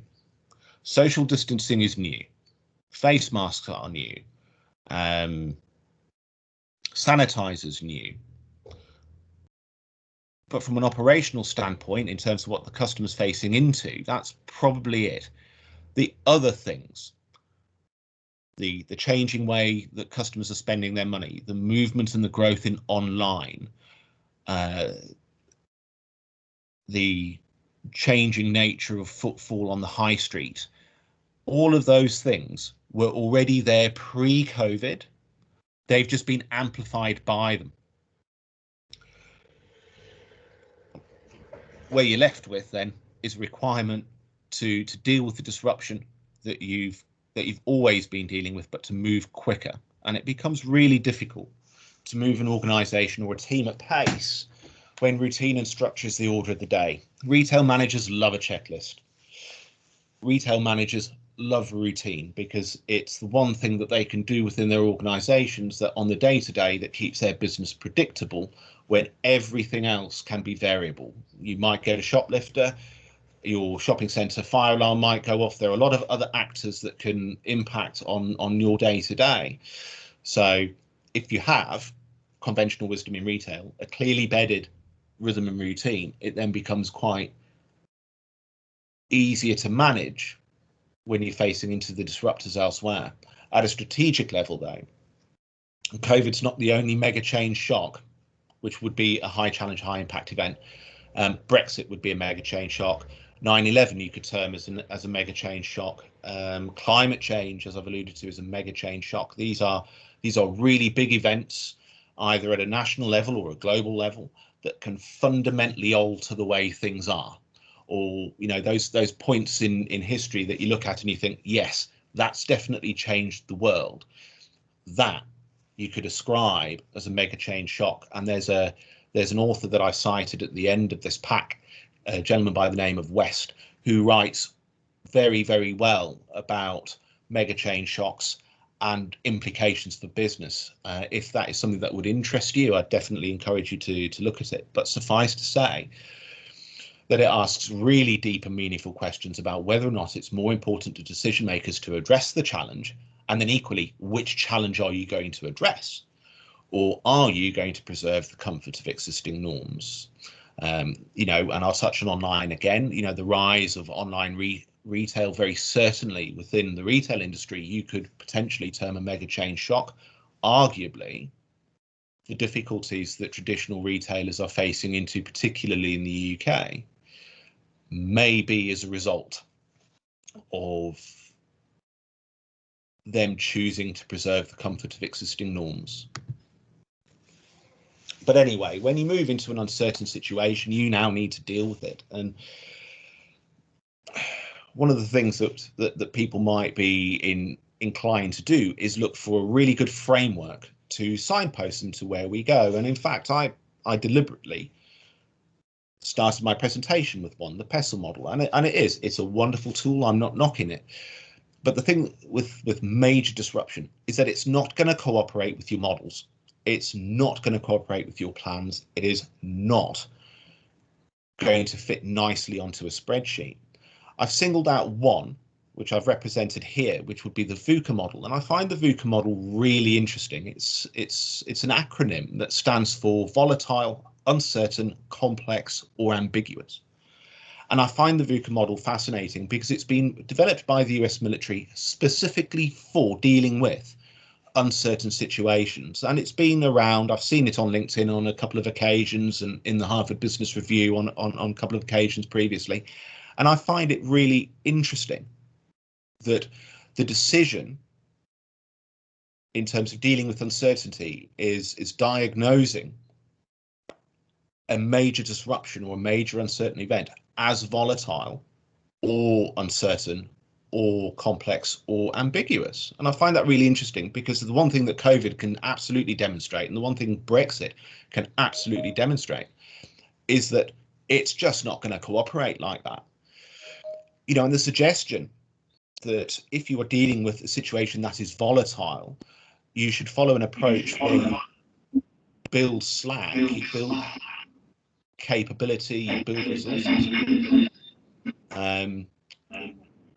Social distancing is new. Face masks are new. Sanitizers new. But from an operational standpoint, in terms of what the customer's facing into, that's probably it. The other things, the changing way that customers are spending their money, the movement and the growth in online, the changing nature of footfall on the high street, all of those things were already there pre-COVID. They've just been amplified by them. Where you're left with then is a requirement to deal with the disruption that you've always been dealing with, but to move quicker. And it becomes really difficult to move an organisation or a team at pace when routine and structure is the order of the day. Retail managers love a checklist. Retail managers love routine because it's the one thing that they can do within their organizations that on the day-to-day that keeps their business predictable when everything else can be variable. You might get a shoplifter, your shopping centre fire alarm might go off. There are a lot of other actors that can impact on your day-to-day. So if you have conventional wisdom in retail, a clearly bedded rhythm and routine, it then becomes quite easier to manage when you're facing into the disruptors elsewhere. At a strategic level, though, COVID's not the only mega change shock, which would be a high challenge, high impact event. Brexit would be a mega change shock. 9/11 you could term as a mega change shock. Climate change, as I've alluded to, is a mega change shock. These are really big events, either at a national level or a global level, that can fundamentally alter the way things are. Or, you know, those points in history that you look at and you think, yes, that's definitely changed the world. That you could ascribe as a mega change shock. And there's an author that I cited at the end of this pack, a gentleman by the name of West, who writes very, very well about mega change shocks and implications for business. If that is something that would interest you, I'd definitely encourage you to look at it. But suffice to say that it asks really deep and meaningful questions about whether or not it's more important to decision makers to address the challenge, and then equally, which challenge are you going to address? Or are you going to preserve the comfort of existing norms? You know, and I'll touch on online again. You know, the rise of online retail, very certainly within the retail industry, you could potentially term a mega change shock. Arguably, the difficulties that traditional retailers are facing into, particularly in the UK, may be as a result of them choosing to preserve the comfort of existing norms. But anyway, when you move into an uncertain situation, you now need to deal with it. And one of the things that people might be inclined to do is look for a really good framework to signpost them to where we go. And in fact, I deliberately started my presentation with one, the Pestle model, and it's a wonderful tool. I'm not knocking it. But the thing with major disruption is that it's not going to cooperate with your models. It's not going to cooperate with your plans. It is not going to fit nicely onto a spreadsheet. I've singled out one, which I've represented here, which would be the Vuca model. And I find the Vuca model really interesting. It's an acronym that stands for volatile, uncertain, complex, or ambiguous. And I find the Vuca model fascinating because it's been developed by the US military specifically for dealing with uncertain situations. And it's been around, I've seen it on LinkedIn on a couple of occasions and in the Harvard Business Review on a couple of occasions previously. And I find it really interesting that the decision in terms of dealing with uncertainty is diagnosing a major disruption or a major uncertain event as volatile or uncertain or complex or ambiguous. And I find that really interesting because the one thing that COVID can absolutely demonstrate, and the one thing Brexit can absolutely demonstrate, is that it's just not going to cooperate like that. You know, and the suggestion that if you are dealing with a situation that is volatile, you should follow an approach where you build slack, you build capability, you build resources.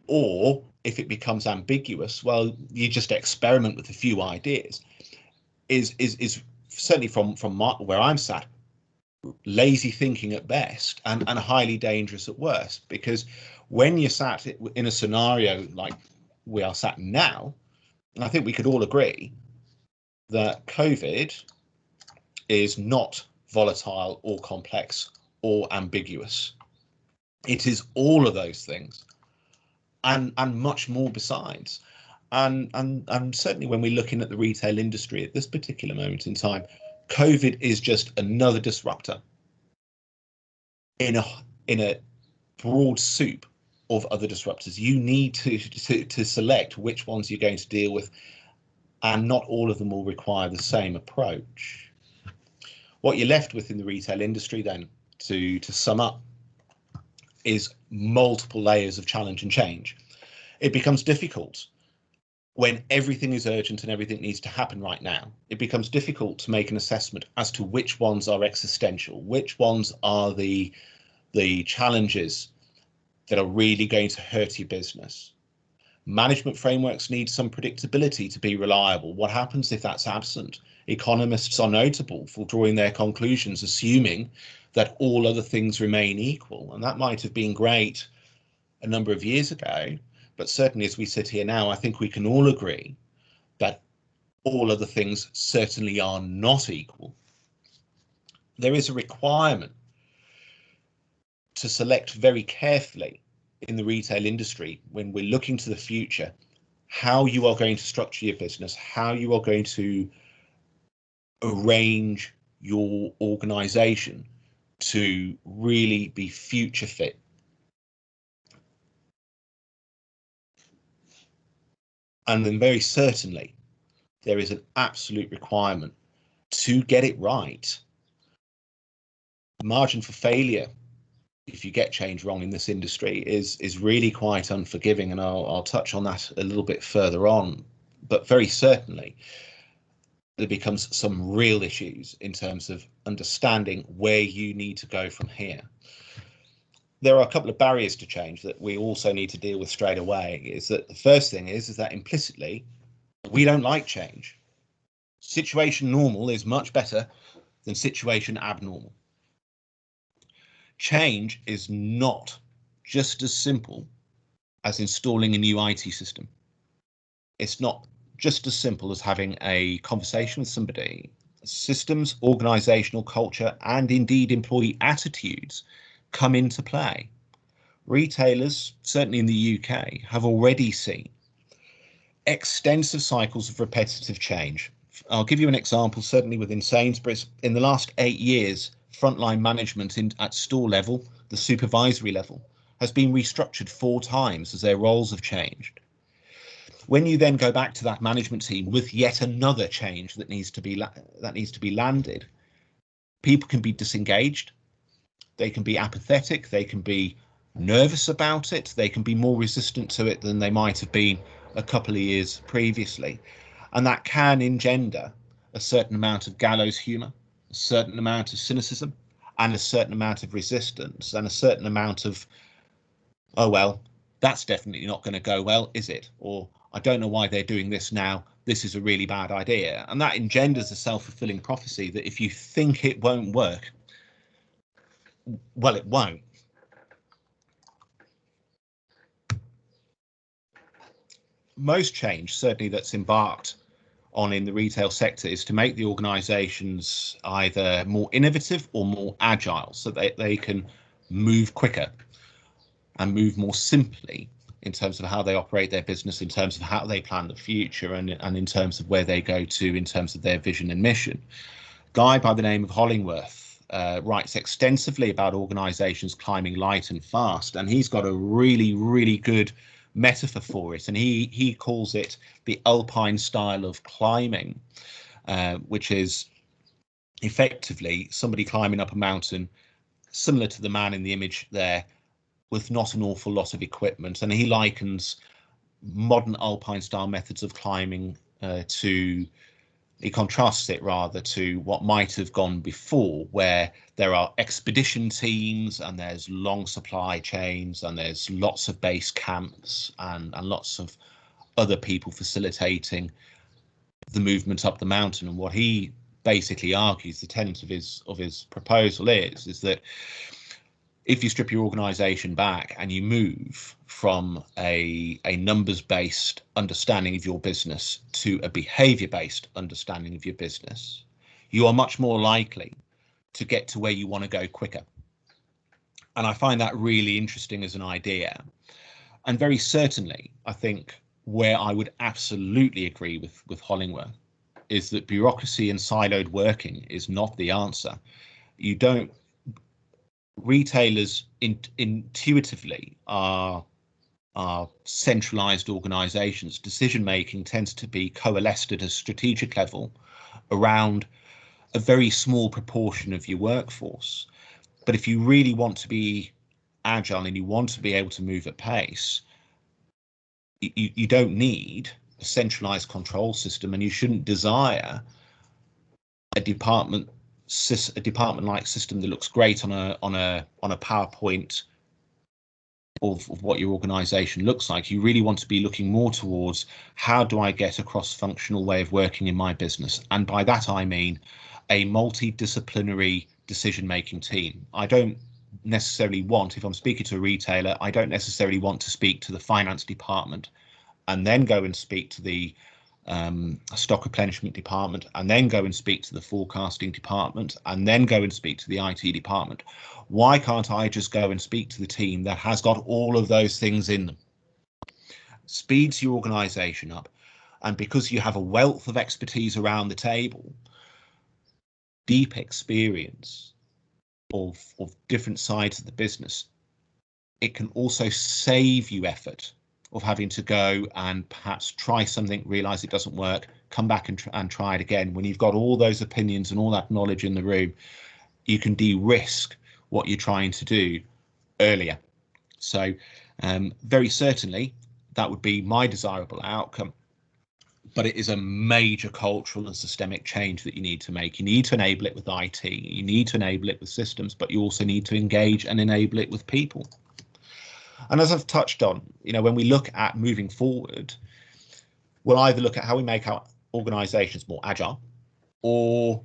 Or if it becomes ambiguous, well, you just experiment with a few ideas. Is certainly from where I'm sat, lazy thinking at best and highly dangerous at worst, because when you're sat in a scenario like we are sat now, and I think we could all agree that COVID is not volatile or complex or ambiguous. It is all of those things and much more besides. And certainly when we're looking at the retail industry at this particular moment in time, COVID is just another disruptor in a broad soup of other disruptors. You need to select which ones you're going to deal with, and not all of them will require the same approach. What you're left with in the retail industry then, to sum up, is multiple layers of challenge and change. It becomes difficult when everything is urgent and everything needs to happen right now. It becomes difficult to make an assessment as to which ones are existential, which ones are the challenges that are really going to hurt your business. Management frameworks need some predictability to be reliable. What happens if that's absent? Economists are notable for drawing their conclusions, assuming that all other things remain equal. And that might have been great a number of years ago, but certainly as we sit here now, I think we can all agree that all other things certainly are not equal. There is a requirement to select very carefully in the retail industry when we're looking to the future, how you are going to structure your business, how you are going to arrange your organization to really be future fit. And then very certainly there is an absolute requirement to get it right. The margin for failure, if you get change wrong in this industry, is really quite unforgiving, and I'll touch on that a little bit further on. But very certainly there becomes some real issues in terms of understanding where you need to go from here. There are a couple of barriers to change that we also need to deal with straight away. Is that the first thing is that implicitly we don't like change. Situation normal is much better than situation abnormal. Change is not just as simple as installing a new IT system. It's not just as simple as having a conversation with somebody. Systems, organizational culture, and indeed employee attitudes come into play. Retailers, certainly in the UK, have already seen extensive cycles of repetitive change. I'll give you an example, certainly within Sainsbury's. In the last 8 years, frontline management at store level, the supervisory level, has been restructured 4 times as their roles have changed. When you then go back to that management team with yet another change that needs to be landed, people can be disengaged, they can be apathetic, they can be nervous about it, they can be more resistant to it than they might have been a couple of years previously. And that can engender a certain amount of gallows humour, a certain amount of cynicism, and a certain amount of resistance, and a certain amount of, oh, well, that's definitely not going to go well, is it? Or, I don't know why they're doing this now. This is a really bad idea. And that engenders a self-fulfilling prophecy that if you think it won't work, well, it won't. Most change, certainly that's embarked on in the retail sector, is to make the organizations either more innovative or more agile, so that they can move quicker and move more simply in terms of how they operate their business, in terms of how they plan the future, and in terms of where they go to in terms of their vision and mission. A guy by the name of Hollingworth writes extensively about organizations climbing light and fast, and he's got a really, really good metaphor for it, and he calls it the Alpine style of climbing, which is effectively somebody climbing up a mountain similar to the man in the image there, with not an awful lot of equipment. And he likens modern Alpine style methods of climbing he contrasts it rather to what might have gone before, where there are expedition teams and there's long supply chains and there's lots of base camps and lots of other people facilitating the movement up the mountain. And what he basically argues, the tenet of his proposal is that if you strip your organization back and you move from a numbers-based understanding of your business to a behavior-based understanding of your business, you are much more likely to get to where you want to go quicker. And I find that really interesting as an idea. And very certainly, I think where I would absolutely agree with Hollingworth is that bureaucracy and siloed working is not the answer. Retailers intuitively are centralized organizations. Decision making tends to be coalesced at a strategic level around a very small proportion of your workforce. But if you really want to be agile and you want to be able to move at pace, you don't need a centralized control system, and you shouldn't desire a department-like system that looks great on a PowerPoint of what your organization looks like. You really want to be looking more towards, how do I get a cross-functional way of working in my business? And by that I mean a multidisciplinary decision-making team. I don't necessarily want, if I'm speaking to a retailer, I don't necessarily want to speak to the finance department and then go and speak to the stock replenishment department, and then go and speak to the forecasting department, and then go and speak to the IT department. Why can't I just go and speak to the team that has got all of those things in them? Speeds your organization up, and because you have a wealth of expertise around the table, deep experience of different sides of the business, it can also save you effort of having to go and perhaps try something, realize it doesn't work, come back and try it again. When you've got all those opinions and all that knowledge in the room, you can de-risk what you're trying to do earlier. So very certainly that would be my desirable outcome, but it is a major cultural and systemic change that you need to make. You need to enable it with IT, you need to enable it with systems, but you also need to engage and enable it with people. And as I've touched on, when we look at moving forward, we'll either look at how we make our organizations more agile or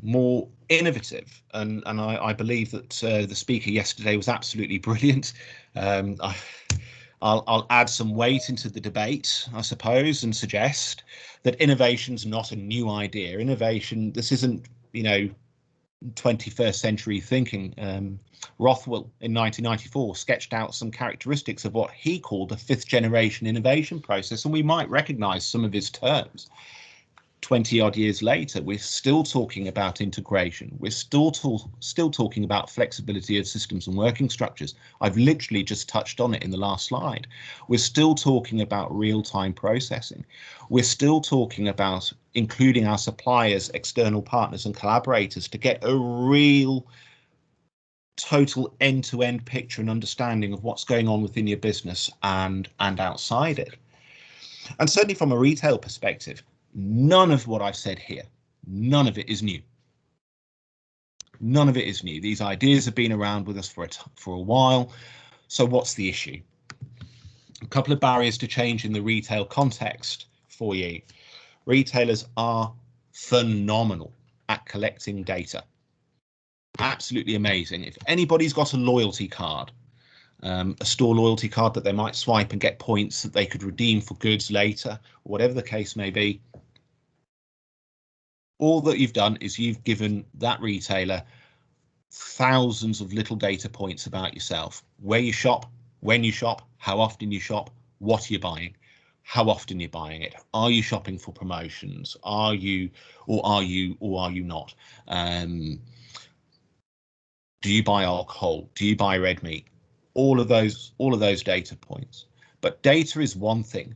more innovative. And I believe that the speaker yesterday was absolutely brilliant. I'll add some weight into the debate, I suppose, and suggest that innovation's not a new idea. Innovation, this isn't, 21st century thinking. Rothwell in 1994 sketched out some characteristics of what he called a 5th generation innovation process, and we might recognize some of his terms. 20 odd years later, we're still talking about integration. We're still talking about flexibility of systems and working structures. I've literally just touched on it in the last slide. We're still talking about real-time processing. We're still talking about including our suppliers, external partners and collaborators to get a real total end-to-end picture and understanding of what's going on within your business and outside it. And certainly from a retail perspective, none of what I've said here, none of it is new. None of it is new. These ideas have been around with us for a while. So what's the issue? A couple of barriers to change in the retail context for you. Retailers are phenomenal at collecting data. Absolutely amazing. If anybody's got a loyalty card, a store loyalty card that they might swipe and get points that they could redeem for goods later, whatever the case may be, all that you've done is you've given that retailer thousands of little data points about yourself: where you shop, when you shop, how often you shop, what you're buying, how often you're buying it. Are you shopping for promotions? Are you not? Do you buy alcohol? Do you buy red meat? All of those data points. But data is one thing.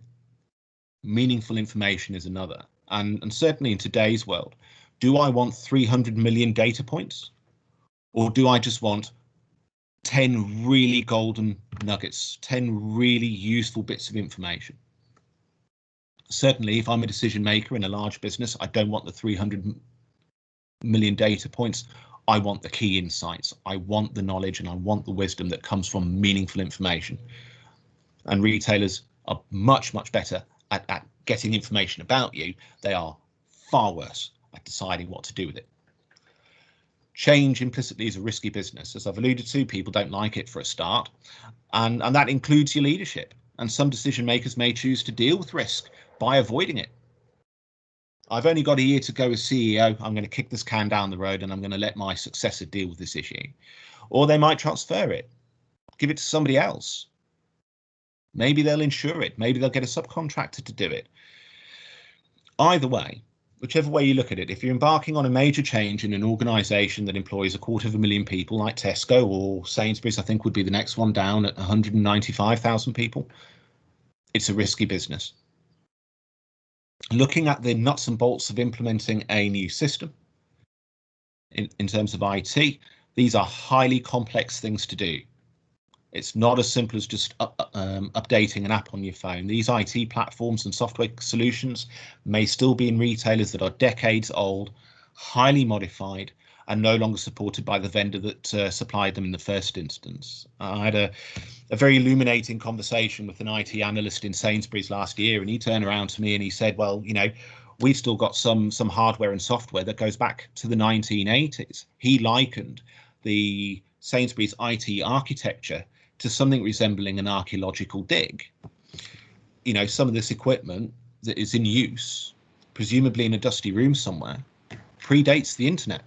Meaningful information is another. And certainly in today's world, do I want 300 million data points? Or do I just want 10 really golden nuggets, 10 really useful bits of information? Certainly, if I'm a decision maker in a large business, I don't want the 300 million data points. I want the key insights. I want the knowledge and I want the wisdom that comes from meaningful information. And retailers are much, much better at getting information about you. They are far worse at deciding what to do with it. Change implicitly is a risky business. As I've alluded to, people don't like it for a start, and that includes your leadership. And some decision makers may choose to deal with risk by avoiding it. I've only got a year to go as CEO. I'm going to kick this can down the road and I'm going to let my successor deal with this issue. Or they might transfer it, give it to somebody else. Maybe they'll insure it. Maybe they'll get a subcontractor to do it. Either way, whichever way you look at it, if you're embarking on a major change in an organisation that employs 250,000 people like Tesco or Sainsbury's, I think would be the next one down at 195,000 people, it's a risky business. Looking at the nuts and bolts of implementing a new system in terms of IT, these are highly complex things to do. It's not as simple as just updating an app on your phone. These IT platforms and software solutions may still be in retailers that are decades old, highly modified, and no longer supported by the vendor that supplied them in the first instance. I had a very illuminating conversation with an IT analyst in Sainsbury's last year, and he turned around to me and he said, well, you know, we've still got some hardware and software that goes back to the 1980s. He likened the Sainsbury's IT architecture to something resembling an archaeological dig. You know, some of this equipment that is in use, presumably in a dusty room somewhere, predates the internet.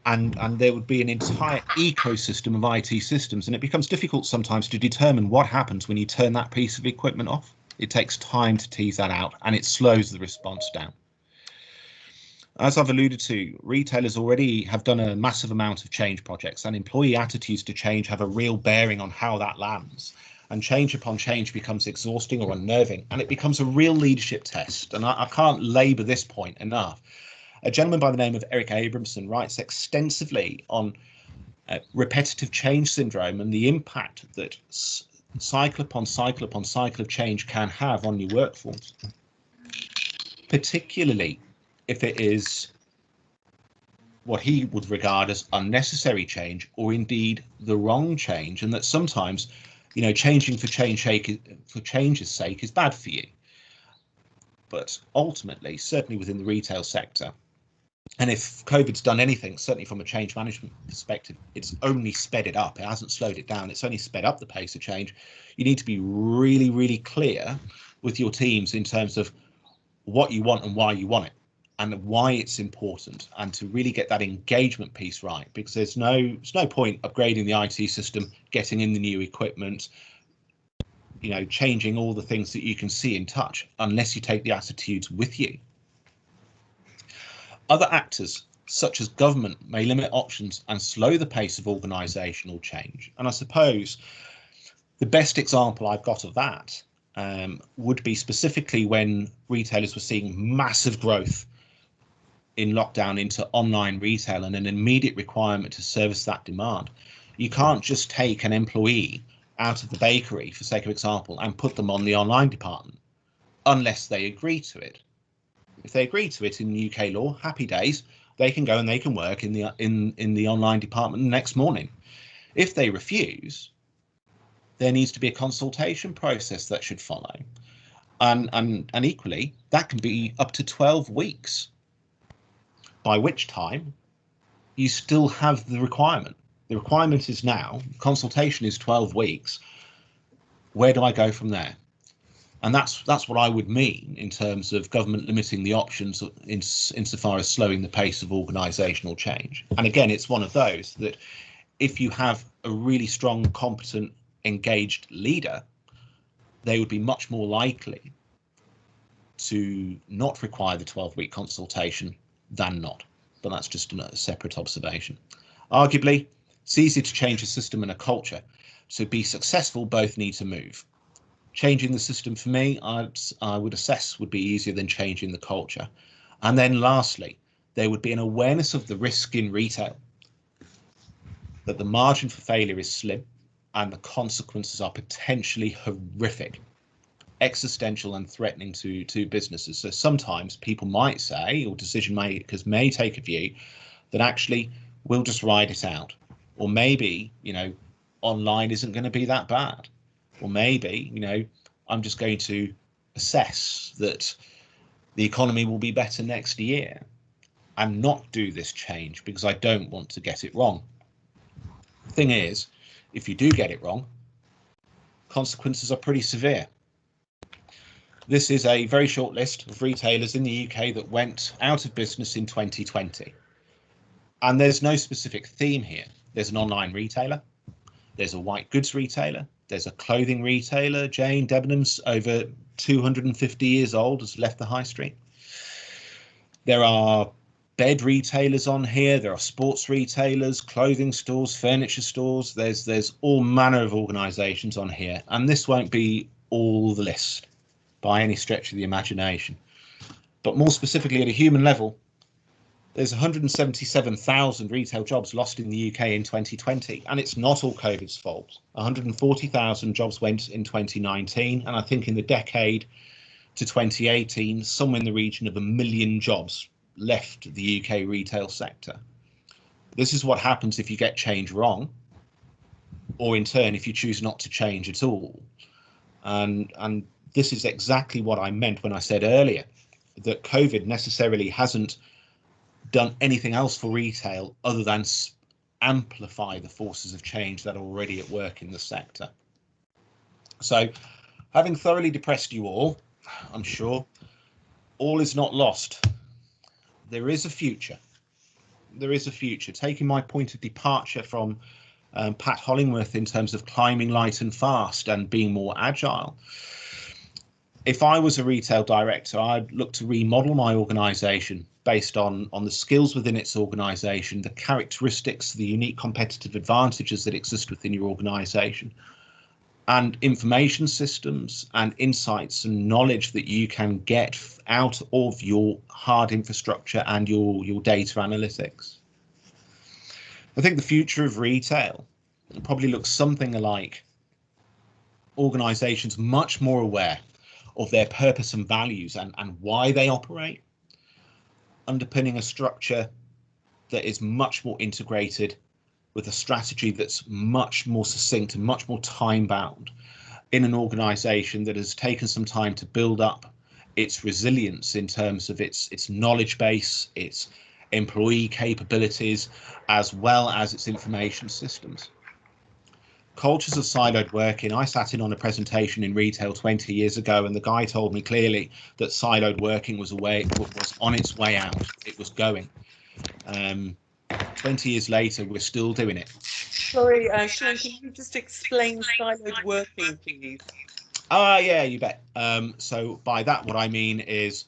And there would be an entire ecosystem of IT systems, and it becomes difficult sometimes to determine what happens when you turn that piece of equipment off. It takes time to tease that out, and it slows the response down. As I've alluded to, retailers already have done a massive amount of change projects, and employee attitudes to change have a real bearing on how that lands. And change upon change becomes exhausting or unnerving, and it becomes a real leadership test. And I can't labour this point enough. A gentleman by the name of Eric Abramson writes extensively on repetitive change syndrome and the impact that cycle upon cycle upon cycle of change can have on your workforce, particularly if it is what he would regard as unnecessary change, or indeed the wrong change, and that sometimes, you know, changing for change's sake is bad for you. But ultimately, certainly within the retail sector, and if COVID's done anything, certainly from a change management perspective, it's only sped it up. It hasn't slowed it down. It's only sped up the pace of change. You need to be really, really clear with your teams in terms of what you want and why you want it, and why it's important, and to really get that engagement piece right, because there's no point upgrading the IT system, getting in the new equipment, you know, changing all the things that you can see and touch, unless you take the attitudes with you. Other actors, such as government, may limit options and slow the pace of organisational change. And I suppose the best example I've got of that would be specifically when retailers were seeing massive growth in lockdown into online retail and an immediate requirement to service that demand. You can't just take an employee out of the bakery, for sake of example, and put them on the online department unless they agree to it. If they agree to it in UK law, happy days, they can go and they can work in the online department the next morning. If they refuse, there needs to be a consultation process that should follow. And equally, that can be up to 12 weeks, by which time you still have the requirement. The requirement is now, consultation is 12 weeks. Where do I go from there? And that's what I would mean in terms of government limiting the options insofar as slowing the pace of organisational change. And again, it's one of those that if you have a really strong, competent, engaged leader, they would be much more likely to not require the 12-week consultation than not. But that's just a separate observation. Arguably, it's easy to change a system and a culture. So to be successful, both need to move. Changing the system for me, I would assess would be easier than changing the culture. And then lastly, there would be an awareness of the risk in retail, that the margin for failure is slim and the consequences are potentially horrific, existential and threatening to businesses. So sometimes people might say, or decision makers may take a view that actually we'll just ride it out, or maybe, you know, online isn't going to be that bad. Or maybe, you know, I'm just going to assess that the economy will be better next year and not do this change because I don't want to get it wrong. The thing is, if you do get it wrong, consequences are pretty severe. This is a very short list of retailers in the UK that went out of business in 2020. And there's no specific theme here. There's an online retailer. There's a white goods retailer. There's a clothing retailer. Jane Debenhams, over 250 years old, has left the high street. There are bed retailers on here. There are sports retailers, clothing stores, furniture stores. There's all manner of organisations on here. And this won't be all the list by any stretch of the imagination. But more specifically at a human level, There's 177,000 retail jobs lost in the UK in 2020, and it's not all COVID's fault. 140,000 jobs went in 2019, and I think in the decade to 2018, somewhere in the region of 1 million jobs left the UK retail sector. This is what happens if you get change wrong, or in turn, if you choose not to change at all. And this is exactly what I meant when I said earlier that COVID necessarily hasn't done anything else for retail other than amplify the forces of change that are already at work in the sector. So, having thoroughly depressed you all, I'm sure, all is not lost. There is a future. There is a future. Taking my point of departure from Pat Hollingworth in terms of climbing light and fast and being more agile. If I was a retail director, I'd look to remodel my organisation based on the skills within its organisation, the characteristics, the unique competitive advantages that exist within your organisation, and information systems and insights and knowledge that you can get out of your hard infrastructure and your data analytics. I think the future of retail probably looks something like organisations much more aware of their purpose and values and why they operate, underpinning a structure that is much more integrated with a strategy that's much more succinct and much more time bound in an organisation that has taken some time to build up its resilience in terms of its knowledge base, its employee capabilities, as well as its information systems. Cultures of siloed working. I sat in on a presentation in retail 20 years ago, and the guy told me clearly that siloed working was on its way out. It was going. 20 years later, we're still doing it. Sorry, Sean, can you just explain siloed working, please? Yeah, you bet. So by that, what I mean is,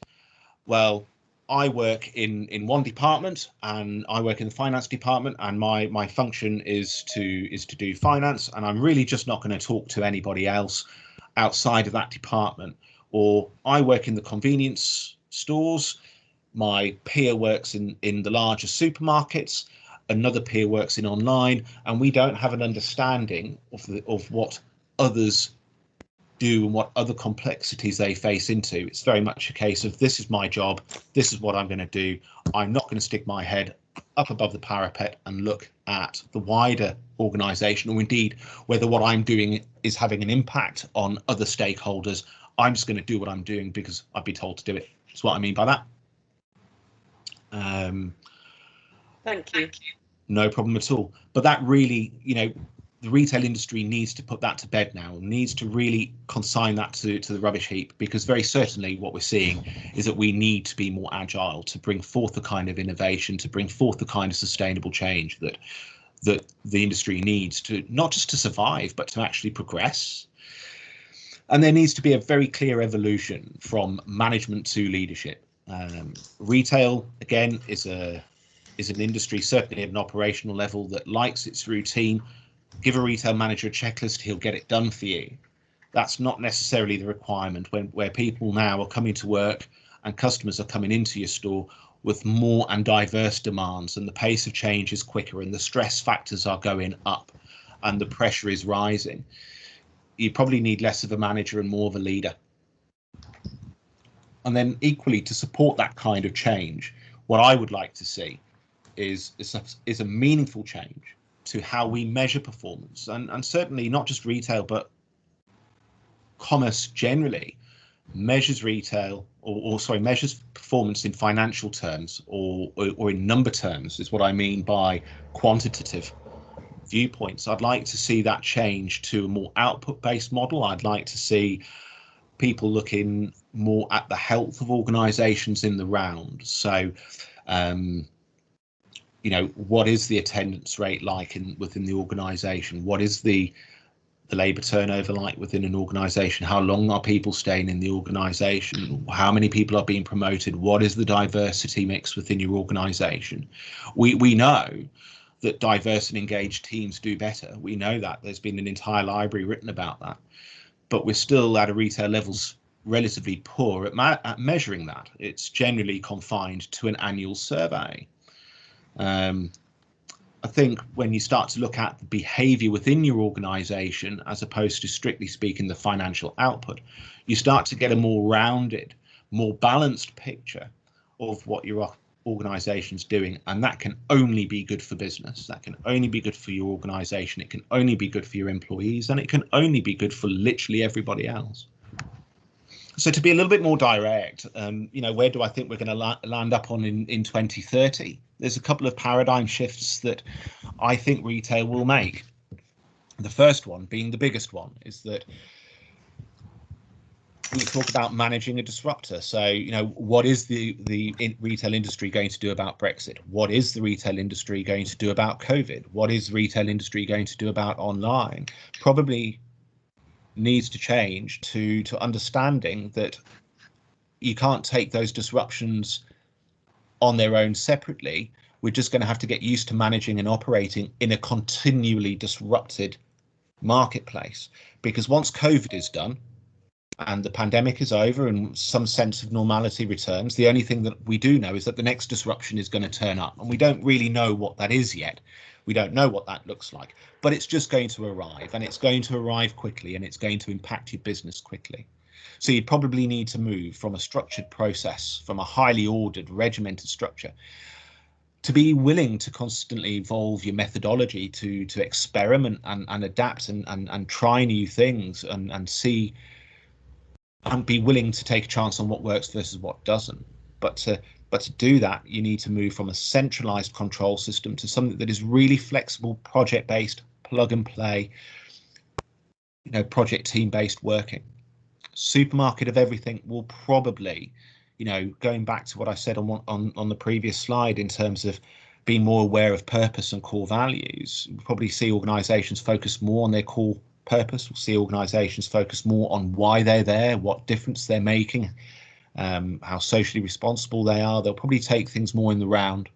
well, I work in one department, and I work in the finance department, and my function is to do finance, and I'm really just not going to talk to anybody else outside of that department. Or I work in the convenience stores, my peer works in the larger supermarkets, another peer works in online, and we don't have an understanding of what others do and what other complexities they face into. It's very much a case of, this is my job, this is what I'm going to do. I'm not going to stick my head up above the parapet and look at the wider organisation, or indeed whether what I'm doing is having an impact on other stakeholders. I'm just going to do what I'm doing because I've been told to do it. That's what I mean by that. Thank you. No problem at all. But that really, the retail industry needs to put that to bed now, needs to really consign that to the rubbish heap, because very certainly what we're seeing is that we need to be more agile to bring forth the kind of innovation, to bring forth the kind of sustainable change that the industry needs to, not just to survive, but to actually progress. And there needs to be a very clear evolution from management to leadership. Retail, again, is an industry, certainly at an operational level, that likes its routine. Give a retail manager a checklist, he'll get it done for you. That's not necessarily the requirement where people now are coming to work and customers are coming into your store with more and diverse demands, and the pace of change is quicker and the stress factors are going up and the pressure is rising. You probably need less of a manager and more of a leader. And then equally, to support that kind of change, what I would like to see is a meaningful change to how we measure performance, and certainly not just retail, but commerce generally measures retail, measures performance in financial terms or in number terms, is what I mean by quantitative viewpoints. I'd like to see that change to a more output-based model. I'd like to see people looking more at the health of organisations in the round. So, what is the attendance rate like within the organisation? What is the labour turnover like within an organisation? How long are people staying in the organisation? How many people are being promoted? What is the diversity mix within your organisation? We know that diverse and engaged teams do better. We know that. There's been an entire library written about that. But we're still at a retail levels relatively poor at measuring that. It's generally confined to an annual survey. I think when you start to look at the behavior within your organization, as opposed to strictly speaking the financial output, you start to get a more rounded, more balanced picture of what your organization's doing, and that can only be good for business. That can only be good for your organization. It can only be good for your employees, and it can only be good for literally everybody else. So to be a little bit more direct, where do I think we're going to land up on in 2030? There's a couple of paradigm shifts that I think retail will make. The first one, being the biggest one, is that we talk about managing a disruptor. So, what is the retail industry going to do about Brexit? What is the retail industry going to do about COVID? What is the retail industry going to do about online? Probably needs to change to understanding that you can't take those disruptions on their own separately. We're just going to have to get used to managing and operating in a continually disrupted marketplace, because once COVID is done and the pandemic is over and some sense of normality returns, the only thing that we do know is that the next disruption is going to turn up, and we don't really know what that is yet. We don't know what that looks like, but it's just going to arrive, and it's going to arrive quickly, and it's going to impact your business quickly. So you probably need to move from a structured process, from a highly ordered, regimented structure, to be willing to constantly evolve your methodology, to experiment and adapt and try new things and see, and be willing to take a chance on what works versus what doesn't. But to do that, you need to move from a centralized control system to something that is really flexible, project-based, plug and play, project team-based working. Supermarket of everything will probably, going back to what I said on the previous slide in terms of being more aware of purpose and core values, we'll probably see organizations focus more on their core purpose. We'll see organizations focus more on why they're there, what difference they're making, how socially responsible they are. They'll probably take things more in the round.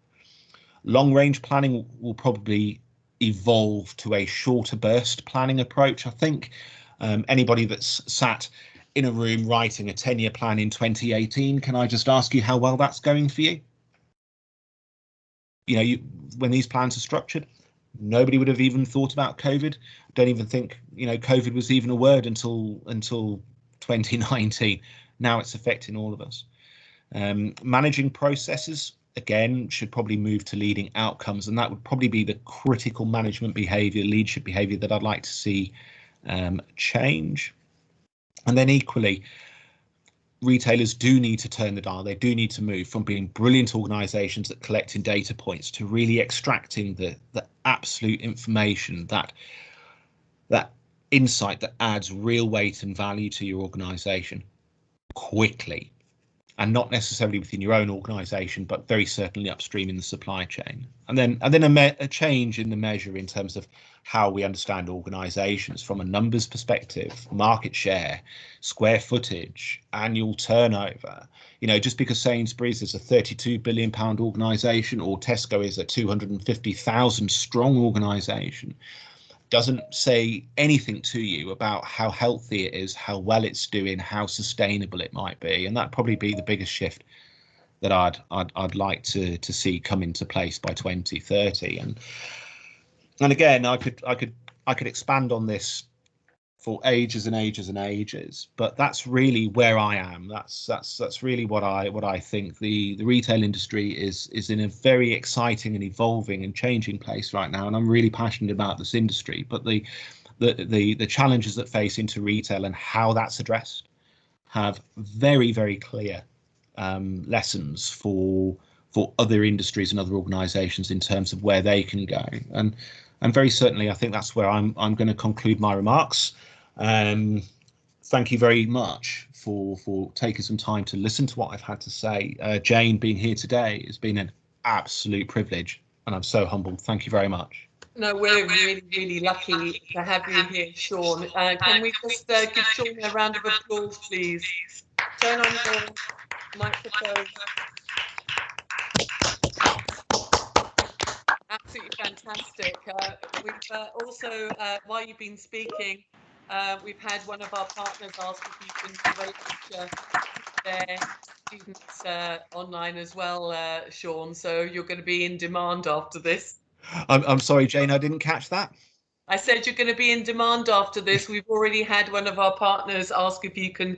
Long range planning will probably evolve to a shorter burst planning approach. I think anybody that's sat in a room writing a 10-year plan in 2018, can I just ask you how well that's going for you? When these plans are structured, nobody would have even thought about COVID. Don't even think COVID was even a word until 2019. Now it's affecting all of us. Managing processes, again, should probably move to leading outcomes, and that would probably be the critical management behavior, leadership behavior that I'd like to see change. And then equally, retailers do need to turn the dial. They do need to move from being brilliant organizations that collecting data points to really extracting the absolute information, that insight that adds real weight and value to your organization quickly, and not necessarily within your own organization, but very certainly upstream in the supply chain. And then a change in the measure in terms of how we understand organizations from a numbers perspective, market share, square footage, annual turnover. Just because Sainsbury's is a 32 billion pound organization or Tesco is a 250,000 strong organization doesn't say anything to you about how healthy it is, how well it's doing, how sustainable it might be. And that'd probably be the biggest shift that I'd like to see come into place by 2030. And again, I could expand on this for ages and ages and ages, but that's really where I am. That's really what I think. The retail industry is in a very exciting and evolving and changing place right now, and I'm really passionate about this industry. But the challenges that face into retail and how that's addressed have very, very clear lessons for other industries and other organisations in terms of where they can go. And very certainly, I think that's where I'm going to conclude my remarks. Thank you very much for taking some time to listen to what I've had to say. Jane, being here today has been an absolute privilege, and I'm so humbled. Thank you very much. No, we're really, really lucky to have you here, Sean. Can we just give Sean a round of applause, please? Turn on your microphone. Absolutely fantastic. We've also, while you've been speaking, we've had one of our partners ask if you can give a lecture there students online as well, Sean, so you're going to be in demand after this. I'm sorry, Jane, I didn't catch that. I said you're going to be in demand after this. We've already had one of our partners ask if you can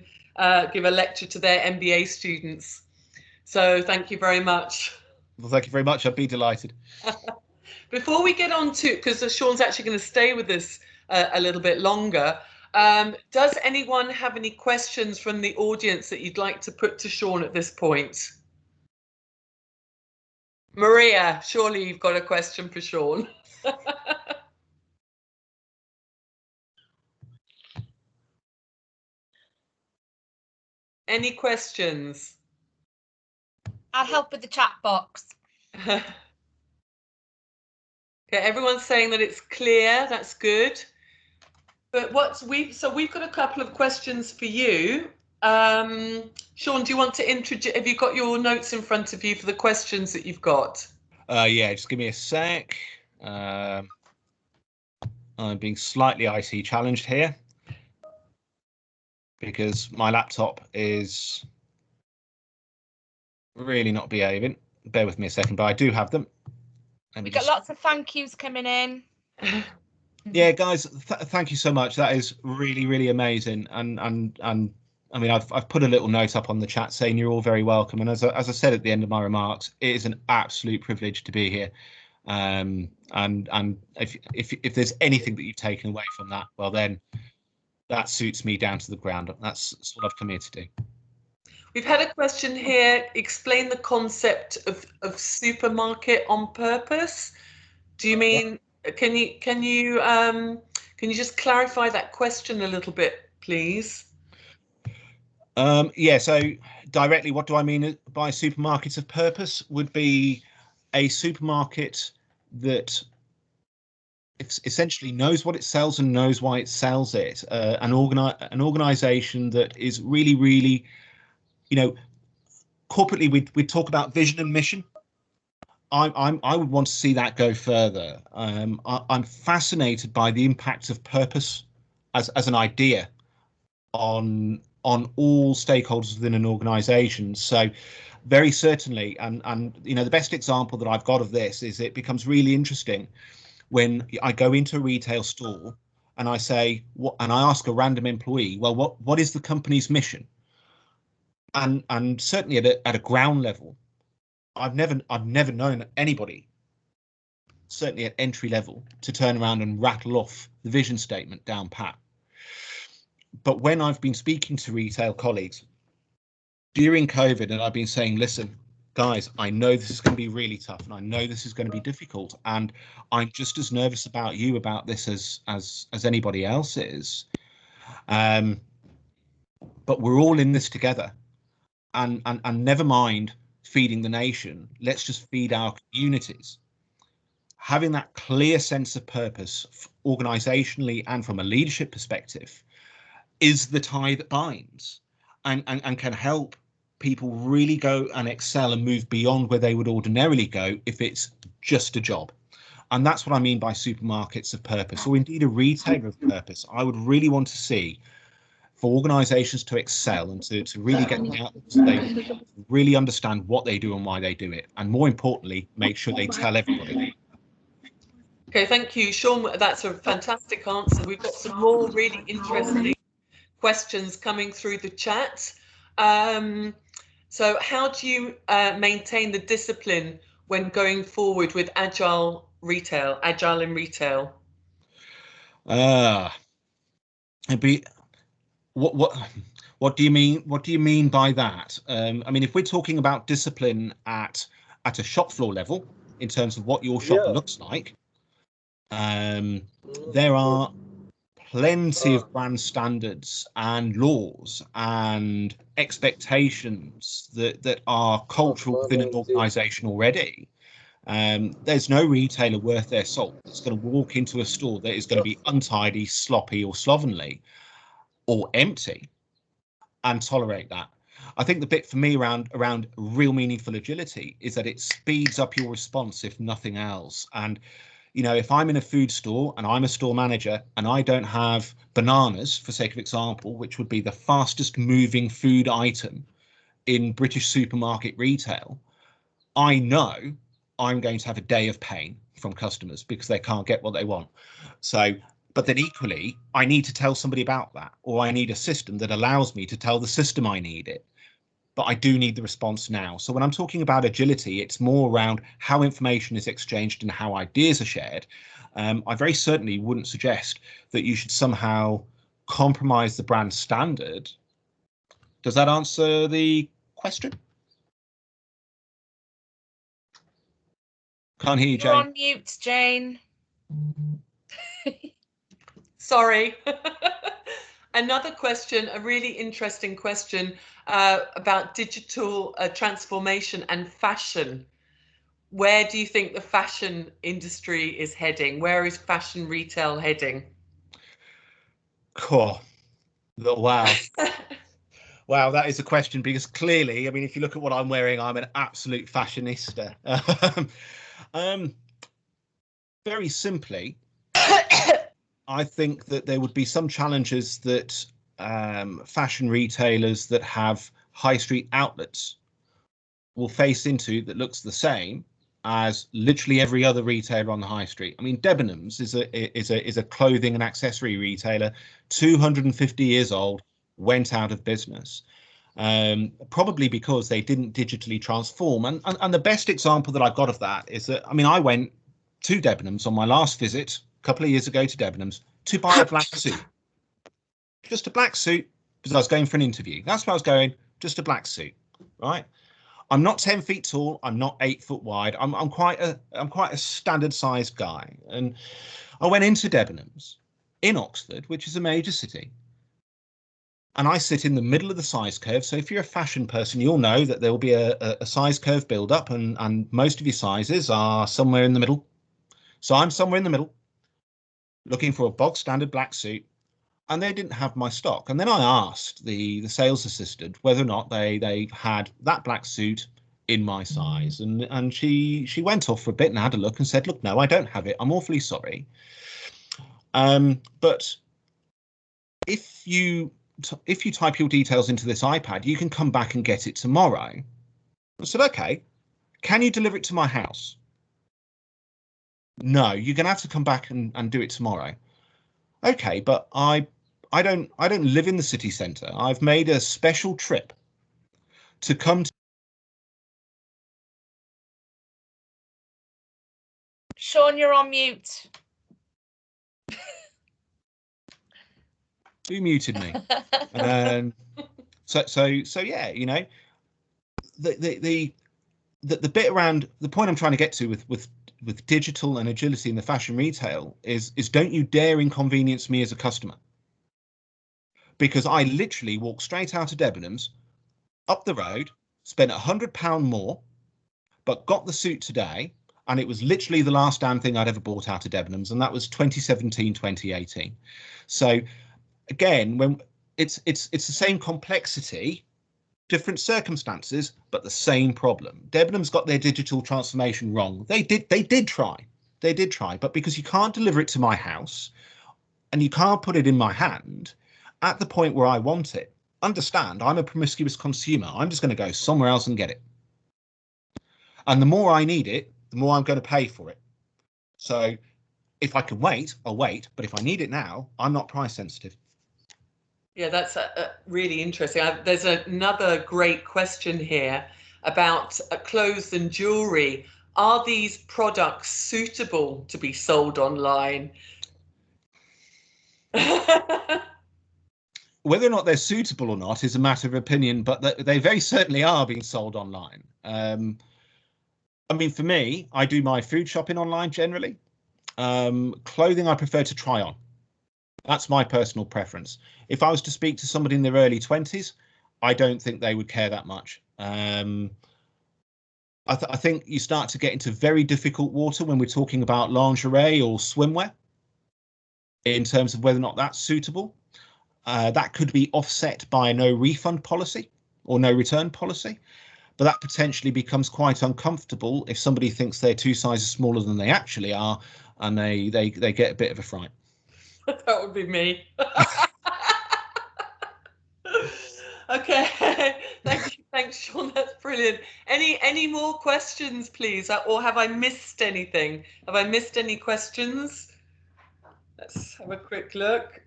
give a lecture to their MBA students. So thank you very much. Well, thank you very much. I'd be delighted. Before we get on to, because Sean's actually going to stay with us a little bit longer, does anyone have any questions from the audience that you'd like to put to Sean at this point? Maria, surely you've got a question for Sean. Any questions? I'll help with the chat box. Okay, everyone's saying that it's clear. That's good. But we've got a couple of questions for you. Sean, do you want to introduce? Have you got your notes in front of you for the questions that you've got? Yeah, just give me a sec. I'm being slightly IT challenged here because my laptop is really not behaving. Bear with me a second, but I do have them. We've got lots of thank yous coming in. Yeah, guys, thank you so much. That is really, really amazing. And I mean, I've put a little note up on the chat saying you're all very welcome. And as I said at the end of my remarks, it is an absolute privilege to be here. And if there's anything that you've taken away from that, well, then that suits me down to the ground. That's what I've come here to do. We've had a question here. Explain the concept of supermarket on purpose. Do you mean? Can you just clarify that question a little bit, please? Yeah. So directly, what do I mean by supermarkets of purpose? Would be a supermarket that essentially knows what it sells and knows why it sells it. An organization that is really, really, you know, corporately we talk about vision and mission. I would want to see that go further. I'm fascinated by the impact of purpose as an idea on all stakeholders within an organization. So very certainly, and you know, the best example that I've got of this is it becomes really interesting when I go into a retail store and I say what, and I ask a random employee, well, what is the company's mission? And certainly at a ground level, I've never known anybody, certainly at entry level, to turn around and rattle off the vision statement down pat. But when I've been speaking to retail colleagues during COVID, and I've been saying, listen, guys, I know this is going to be really tough, and I know this is going to be difficult, and I'm just as nervous about you about this as anybody else is. But we're all in this together, and never mind feeding the nation, let's just feed our communities. Having that clear sense of purpose organizationally and from a leadership perspective is the tie that binds and can help people really go and excel and move beyond where they would ordinarily go if it's just a job. And that's what I mean by supermarkets of purpose, or indeed a retailer of purpose. I would really want to see for organizations to excel and to really get out so they really understand what they do and why they do it, and more importantly, make sure they tell everybody. Okay, thank you, Sean. That's a fantastic answer. We've got some more really interesting questions coming through the chat. So how do you maintain the discipline when going forward with agile in retail? It'd be what do you mean? What do you mean by that? I mean, if we're talking about discipline at a shop floor level, in terms of what your shop looks like, there are plenty of brand standards and laws and expectations that are cultural within an organization already. There's no retailer worth their salt that's going to walk into a store that is going to be untidy, sloppy, or slovenly, or empty, and tolerate that. I think the bit for me around real meaningful agility is that it speeds up your response, if nothing else. And you know, if I'm in a food store and I'm a store manager and I don't have bananas, for sake of example, which would be the fastest moving food item in British supermarket retail, I know I'm going to have a day of pain from customers because they can't get what they want. So, but then equally, I need to tell somebody about that, or I need a system that allows me to tell the system I need it. But I do need the response now. So when I'm talking about agility, it's more around how information is exchanged and how ideas are shared. I very certainly wouldn't suggest that you should somehow compromise the brand standard. Does that answer the question? Can't hear you, Jane. You're on mute, Jane. Sorry. Another question, a really interesting question about digital transformation and fashion. Where do you think the fashion industry is heading? Where is fashion retail heading? Cool. Wow. Wow, that is a question, because clearly, I mean, if you look at what I'm wearing, I'm an absolute fashionista. Very simply, I think that there would be some challenges that fashion retailers that have high street outlets will face into that looks the same as literally every other retailer on the high street. I mean, Debenhams is a clothing and accessory retailer, 250 years old, went out of business. Probably because they didn't digitally transform. And the best example that I've got of that is that, I mean, I went to Debenhams on my last visit a couple of years ago to Debenhams to buy a black suit. Just a black suit, because I was going for an interview. That's where I was going, just a black suit, right? I'm not 10 feet tall. I'm not 8 foot wide. I'm quite a standard sized guy. And I went into Debenhams in Oxford, which is a major city. And I sit in the middle of the size curve. So if you're a fashion person, you'll know that there will be a size curve build up, and most of your sizes are somewhere in the middle. So I'm somewhere in the middle, looking for a bog standard black suit, and they didn't have my stock. And then I asked the sales assistant whether or not they had that black suit in my size, and she went off for a bit and had a look and said, look, no, I don't have it. I'm awfully sorry. But if you type your details into this iPad, you can come back and get it tomorrow. I said, okay, can you deliver it to my house? No, you're gonna have to come back and do it tomorrow. Okay, but I don't live in the city centre. I've made a special trip to come to. Sean, you're on mute. Who muted me? So yeah, you know, the bit around the point I'm trying to get to with digital and agility in the fashion retail is don't you dare inconvenience me as a customer, because I literally walked straight out of Debenhams, up the road, spent £100 more, but got the suit today, and it was literally the last damn thing I'd ever bought out of Debenhams, and that was 2017, 2018. So again, when it's the same complexity, different circumstances, but the same problem. Debenhams got their digital transformation wrong. They did try, but because you can't deliver it to my house and you can't put it in my hand at the point where I want it, understand, I'm a promiscuous consumer. I'm just going to go somewhere else and get it. And the more I need it, the more I'm going to pay for it. So if I can wait, I'll wait. But if I need it now, I'm not price sensitive. Yeah, that's really interesting. There's another great question here about clothes and jewelry. Are these products suitable to be sold online? Whether or not they're suitable or not is a matter of opinion, but they very certainly are being sold online. I mean, for me, I do my food shopping online generally. Clothing I prefer to try on. That's my personal preference. If I was to speak to somebody in their early 20s, I don't think they would care that much. I think you start to get into very difficult water when we're talking about lingerie or swimwear in terms of whether or not that's suitable. That could be offset by a no refund policy or no return policy, but that potentially becomes quite uncomfortable if somebody thinks they're 2 sizes smaller than they actually are, and they get a bit of a fright. That would be me. Okay. Thank you. Thanks, Sean. That's brilliant. Any more questions, please? Or have I missed anything? Have I missed any questions? Let's have a quick look.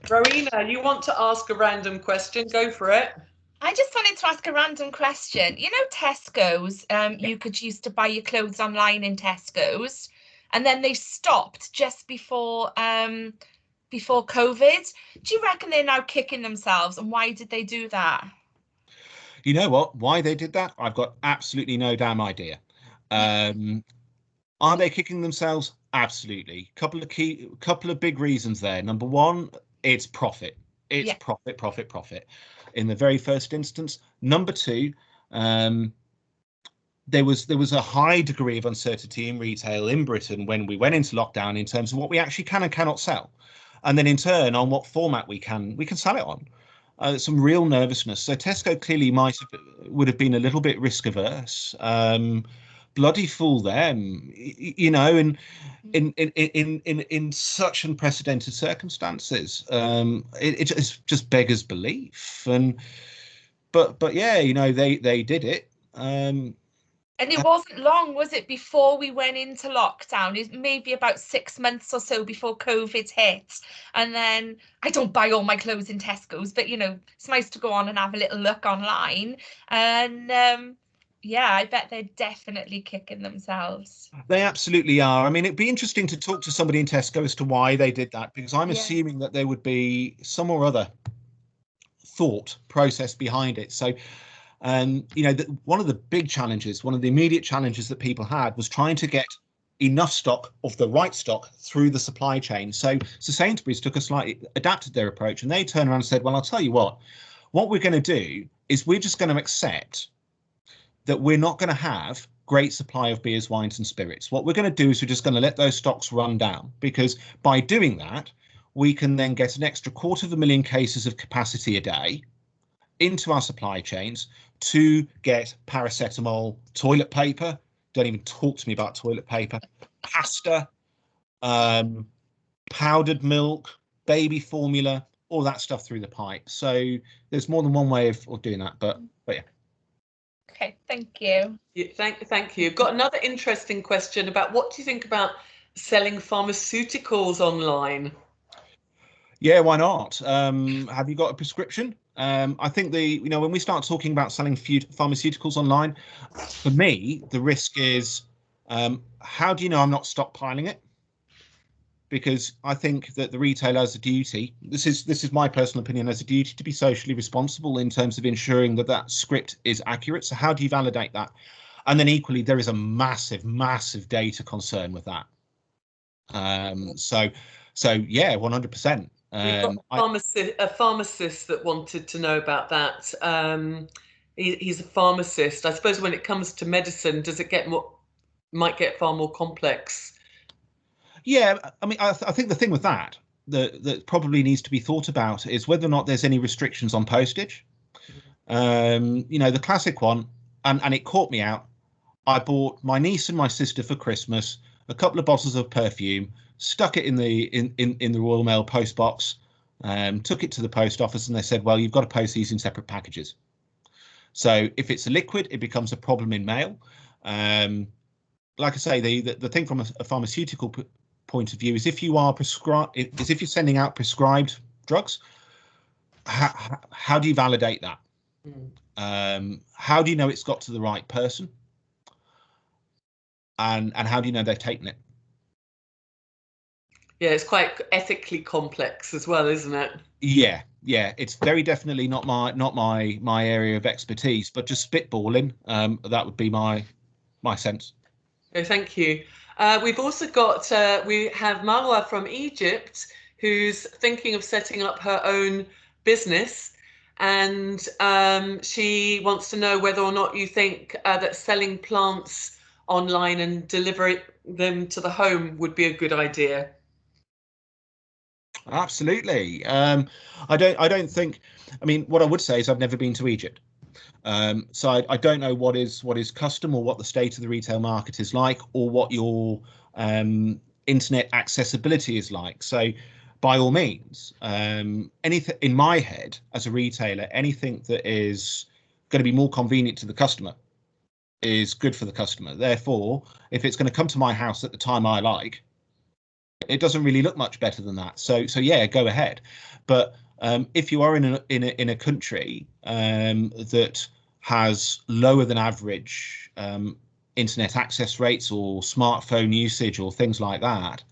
Rowena, you want to ask a random question? Go for it. I just wanted to ask a random question. You know, Tesco's, you could used to buy your clothes online in Tesco's, and then they stopped just before COVID. Do you reckon they're now kicking themselves, and why did they do that? You know what? Why they did that? I've got absolutely no damn idea. Are they kicking themselves? Absolutely. Couple of big reasons there. Number one, it's profit. It's profit. In the very first instance. Number two, there was a high degree of uncertainty in retail in Britain when we went into lockdown in terms of what we actually can and cannot sell, and then in turn on what format we can sell it on. Some real nervousness. So Tesco clearly would have been a little bit risk averse. Bloody fool them, you know, and in such unprecedented circumstances. It just beggars belief. But yeah, you know, they did it. And it wasn't long, was it, before we went into lockdown? It maybe about 6 months or so before COVID hit. And then I don't buy all my clothes in Tesco's, but you know, it's nice to go on and have a little look online. And yeah, I bet they're definitely kicking themselves. They absolutely are. I mean, it'd be interesting to talk to somebody in Tesco as to why they did that, because I'm assuming that there would be some or other thought process behind it. So you know, one of the big challenges, one of the immediate challenges that people had was trying to get enough stock of the right stock through the supply chain. So Sainsbury's adapted their approach, and they turned around and said, well, I'll tell you what we're going to do is we're just going to accept that we're not going to have great supply of beers, wines and spirits. What we're going to do is we're just going to let those stocks run down, because by doing that, we can then get an extra 250,000 cases of capacity a day into our supply chains to get paracetamol, toilet paper. Don't even talk to me about toilet paper, pasta, powdered milk, baby formula, all that stuff through the pipe. So there's more than one way of doing that, but yeah. Okay, thank you. Yeah, thank you. Got another interesting question about what do you think about selling pharmaceuticals online? Yeah, why not? Have you got a prescription? I think when we start talking about selling pharmaceuticals online, for me, the risk is, how do you know I'm not stockpiling it? Because I think that the retailer has a duty. This is my personal opinion, has a duty to be socially responsible in terms of ensuring that that script is accurate. So how do you validate that? And then equally, there is a massive data concern with that. So yeah, 100%. We've got a pharmacist that wanted to know about that. He's a pharmacist. I suppose when it comes to medicine, does it might get far more complex? Yeah, I mean, I think the thing with that probably needs to be thought about is whether or not there's any restrictions on postage. You know, the classic one, and it caught me out. I bought my niece and my sister for Christmas a couple of bottles of perfume, stuck it in the Royal Mail post box, took it to the post office, and they said, well, you've got to post these in separate packages. So if it's a liquid, it becomes a problem in mail. Like I say, the thing from a pharmaceutical point of view is if you are if you're sending out prescribed drugs, how do you validate that? How do you know it's got to the right person? And how do you know they've taken it? Yeah, it's quite ethically complex as well, isn't it? Yeah, it's very definitely not my area of expertise, but just spitballing, that would be my sense. Okay, thank you. We've also got we have Marwa from Egypt, who's thinking of setting up her own business, and she wants to know whether or not you think that selling plants online and delivering them to the home would be a good idea. Absolutely. I don't think. I mean, what I would say is I've never been to Egypt, so I don't know what is custom or what the state of the retail market is like, or what your internet accessibility is like. So by all means, anything in my head as a retailer, anything that is going to be more convenient to the customer is good for the customer. Therefore, if it's going to come to my house at the time I like, it doesn't really look much better than that. So yeah, go ahead. But if you are in a country that has lower than average internet access rates or smartphone usage or things like that,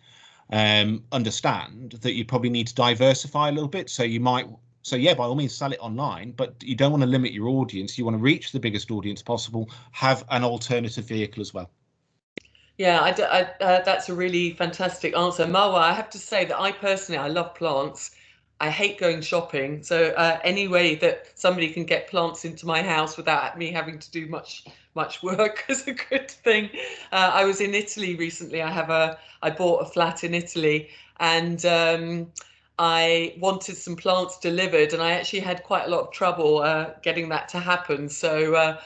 understand that you probably need to diversify a little bit. So yeah, by all means, sell it online, but you don't want to limit your audience. You want to reach the biggest audience possible. Have an alternative vehicle as well. Yeah, that's a really fantastic answer. Marwa, I have to say that I love plants. I hate going shopping. So any way that somebody can get plants into my house without me having to do much work is a good thing. I was in Italy recently. I bought a flat in Italy, and I wanted some plants delivered, and I actually had quite a lot of trouble getting that to happen. So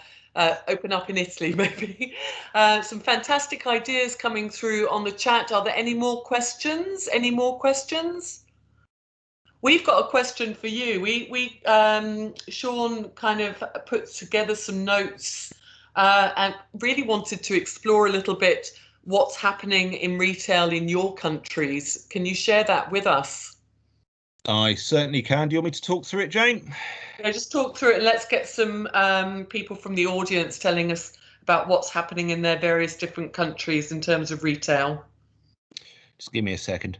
open up in Italy, maybe. Some fantastic ideas coming through on the chat. Are there any more questions? Any more questions? We've got a question for you. Sean kind of put together some notes and really wanted to explore a little bit what's happening in retail in your countries. Can you share that with us? I certainly can. Do you want me to talk through it, Jane? Yeah, just talk through it, and let's get some people from the audience telling us about what's happening in their various different countries in terms of retail. Just give me a second.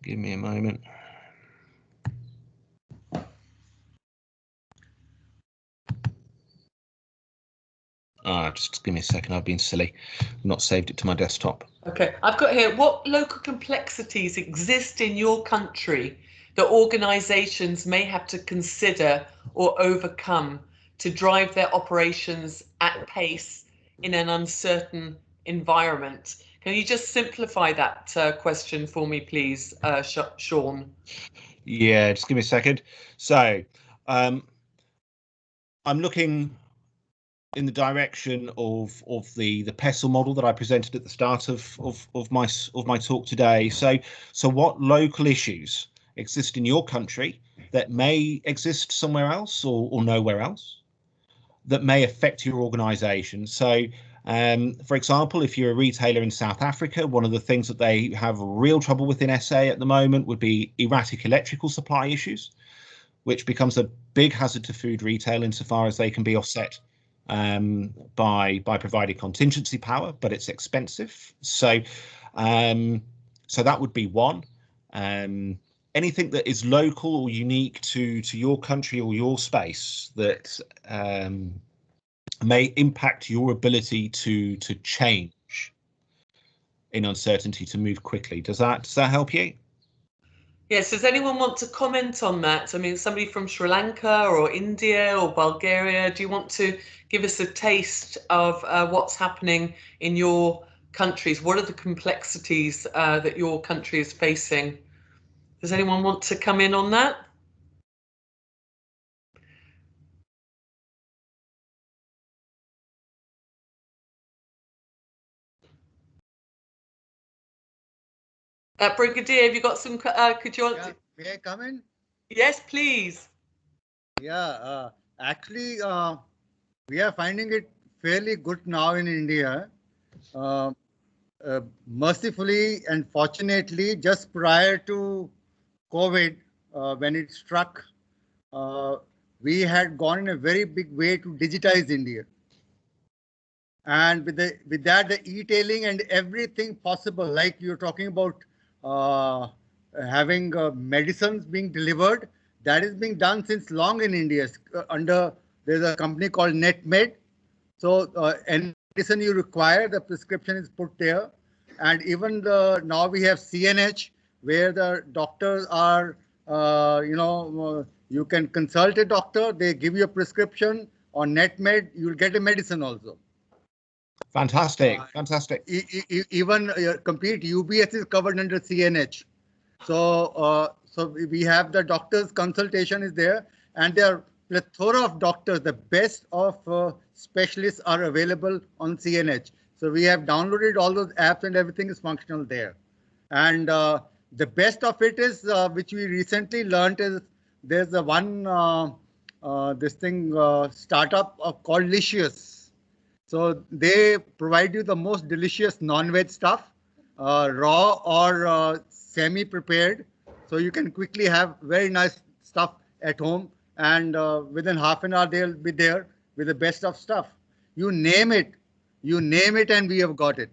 Give me a moment. Just give me a second. I've been silly. I've not saved it to my desktop. Okay, I've got here, what local complexities exist in your country that organisations may have to consider or overcome to drive their operations at pace in an uncertain environment? Can you just simplify that question for me, please, Sean? Yeah, just give me a second. So I'm looking in the direction of the PESTLE model that I presented at the start of my talk today. So what local issues exist in your country that may exist somewhere else or nowhere else that may affect your organization? So for example, if you're a retailer in South Africa, one of the things that they have real trouble with in SA at the moment would be erratic electrical supply issues, which becomes a big hazard to food retail insofar as they can be offset by providing contingency power, but it's expensive. So so that would be one. Anything that is local or unique to your country or your space that may impact your ability to change in uncertainty, to move quickly. Does that help you? Yes, does anyone want to comment on that? I mean, somebody from Sri Lanka or India or Bulgaria, do you want to give us a taste of what's happening in your countries? What are the complexities that your country is facing? Does anyone want to come in on that? Brigadier, have you got some, could you... Yeah, may I come in? Yes, please. Yeah, actually, we are finding it fairly good now in India. Mercifully and fortunately, just prior to COVID, when it struck, we had gone in a very big way to digitize India. And with that, the e-tailing and everything possible, like you're talking about having medicines being delivered, that is being done since long in India. There's a company called NetMed. So any medicine you require, the prescription is put there. And even now we have CNH, where the doctors are, you can consult a doctor, they give you a prescription. On NetMed, you'll get a medicine also. Fantastic, fantastic. Even complete UBS is covered under CNH. So, so we have the doctor's consultation is there, and there are plethora of doctors, the best of specialists are available on CNH. So we have downloaded all those apps and everything is functional there. And the best of it is, which we recently learned, is there's a one startup called Licious. So they provide you the most delicious non-veg stuff, raw or semi-prepared. So you can quickly have very nice stuff at home, and within half an hour they'll be there with the best of stuff. You name it, and we have got it.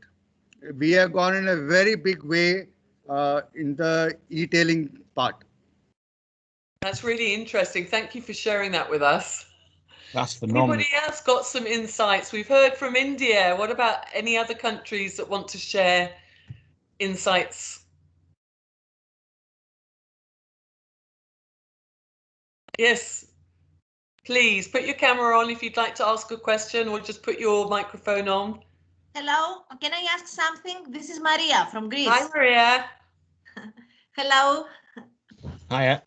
We have gone in a very big way in the e-tailing part. That's really interesting. Thank you for sharing that with us. That's phenomenal. Anybody else got some insights? We've heard from India. What about any other countries that want to share insights? Yes, please put your camera on if you'd like to ask a question, or just put your microphone on. Hello, can I ask something? This is Maria from Greece. Hi, Maria. Hello. Hiya.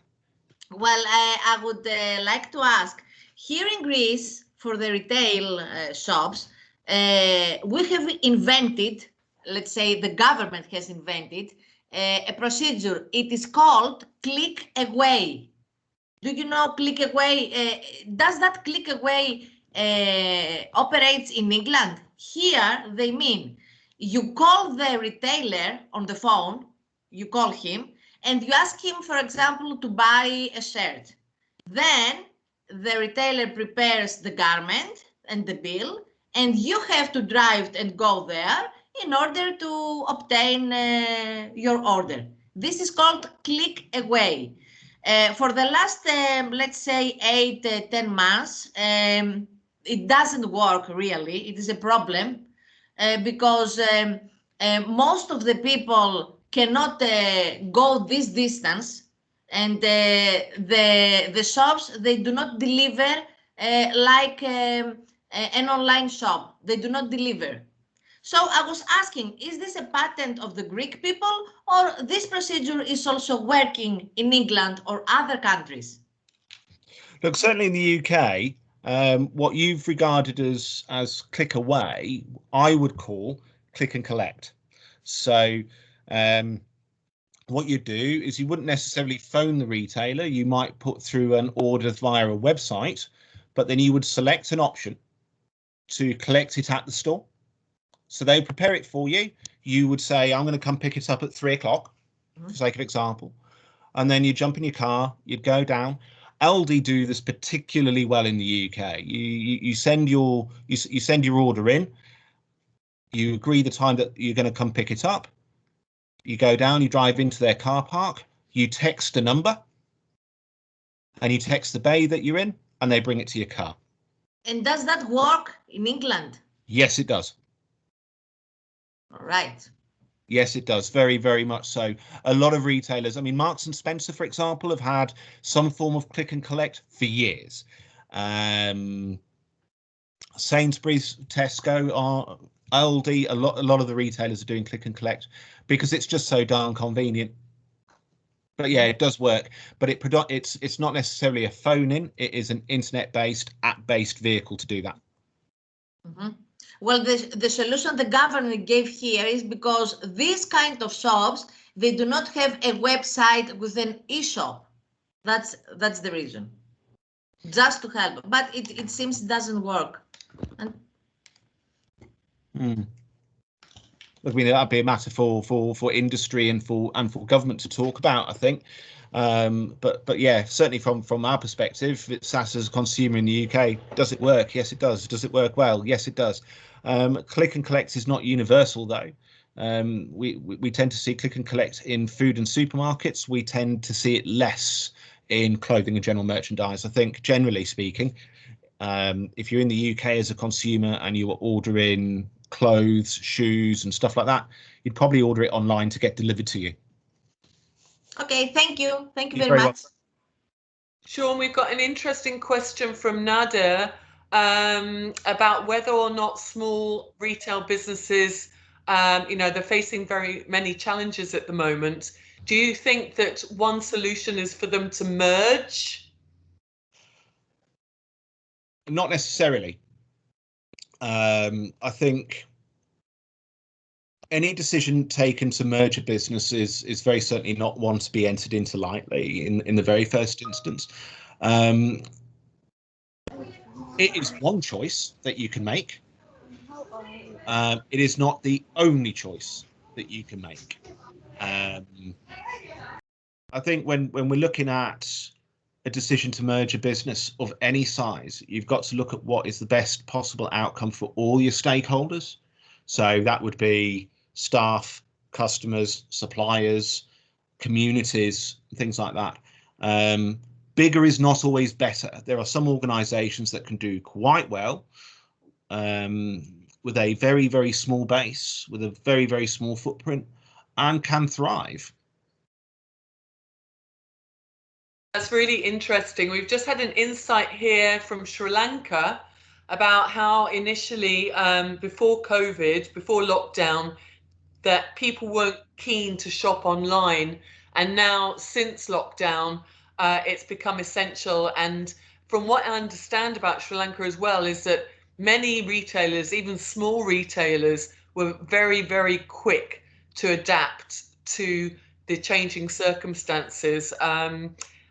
Well, I would like to ask, here in Greece, for the retail shops, we have invented, let's say the government has invented, a procedure. It is called click away. Do you know click away? Does that click away operates in England? Here, they mean you call the retailer on the phone, you call him, and you ask him, for example, to buy a shirt. Then the retailer prepares the garment and the bill, and you have to drive and go there in order to obtain your order. This is called click away. For the last, let's say, 8-10 months, it doesn't work really. It is a problem because most of the people cannot go this distance, and the shops, they do not deliver like an online shop. They do not deliver. So I was asking, is this a patent of the Greek people, or this procedure is also working in England or other countries? Look, certainly in the UK, what you've regarded as click away, I would call click and collect. So what you do is you wouldn't necessarily phone the retailer. You might put through an order via a website, but then you would select an option to collect it at the store. So they prepare it for you. You would say, I'm going to come pick it up at 3 o'clock, for sake of example. And then you jump in your car, you'd go down. Aldi do this particularly well in the UK. You send your order in. You agree the time that you're going to come pick it up. You go down, you drive into their car park, you text a number, and you text the bay that you're in, and they bring it to your car. And does that work in England? Yes, it does. All right. Yes, it does. Very, very much so. A lot of retailers, I mean, Marks and Spencer, for example, have had some form of click and collect for years. Sainsbury's, Tesco, Aldi, a lot of the retailers are doing click and collect because it's just so darn convenient. But yeah, it does work. But it's not necessarily a phone in. It is an internet-based, app-based vehicle to do that. Mm-hmm. Well, the solution the government gave here is because these kind of shops, they do not have a website with an e-shop. That's the reason. Just to help, but it seems it doesn't work. And I mean, that'd be a matter for industry and for government to talk about, I think. But yeah, certainly from our perspective, it's us as a consumer in the UK. Does it work? Yes, it does. Does it work well? Yes, it does. Click and collect is not universal, though. We tend to see click and collect in food and supermarkets. We tend to see it less in clothing and general merchandise. I think, generally speaking, if you're in the UK as a consumer and you are ordering clothes, shoes and stuff like that, you'd probably order it online to get delivered to you. Okay, thank you. Thank you You're very very much. welcome. Sean, we've got an interesting question from Nader about whether or not small retail businesses, they're facing very many challenges at the moment. Do you think that one solution is for them to merge? Not necessarily. I think any decision taken to merge a business is very certainly not one to be entered into lightly in the very first instance. It is one choice that you can make. It is not the only choice that you can make. I think when we're looking at a decision to merge a business of any size, you've got to look at what is the best possible outcome for all your stakeholders. So that would be staff, customers, suppliers, communities, things like that. Bigger is not always better. There are some organizations that can do quite well with a very, very small base, with a very, very small footprint, and can thrive. That's really interesting. We've just had an insight here from Sri Lanka about how initially, before COVID, before lockdown, that people weren't keen to shop online. And now since lockdown, it's become essential. And from what I understand about Sri Lanka as well, is that many retailers, even small retailers, were very, very quick to adapt to the changing circumstances.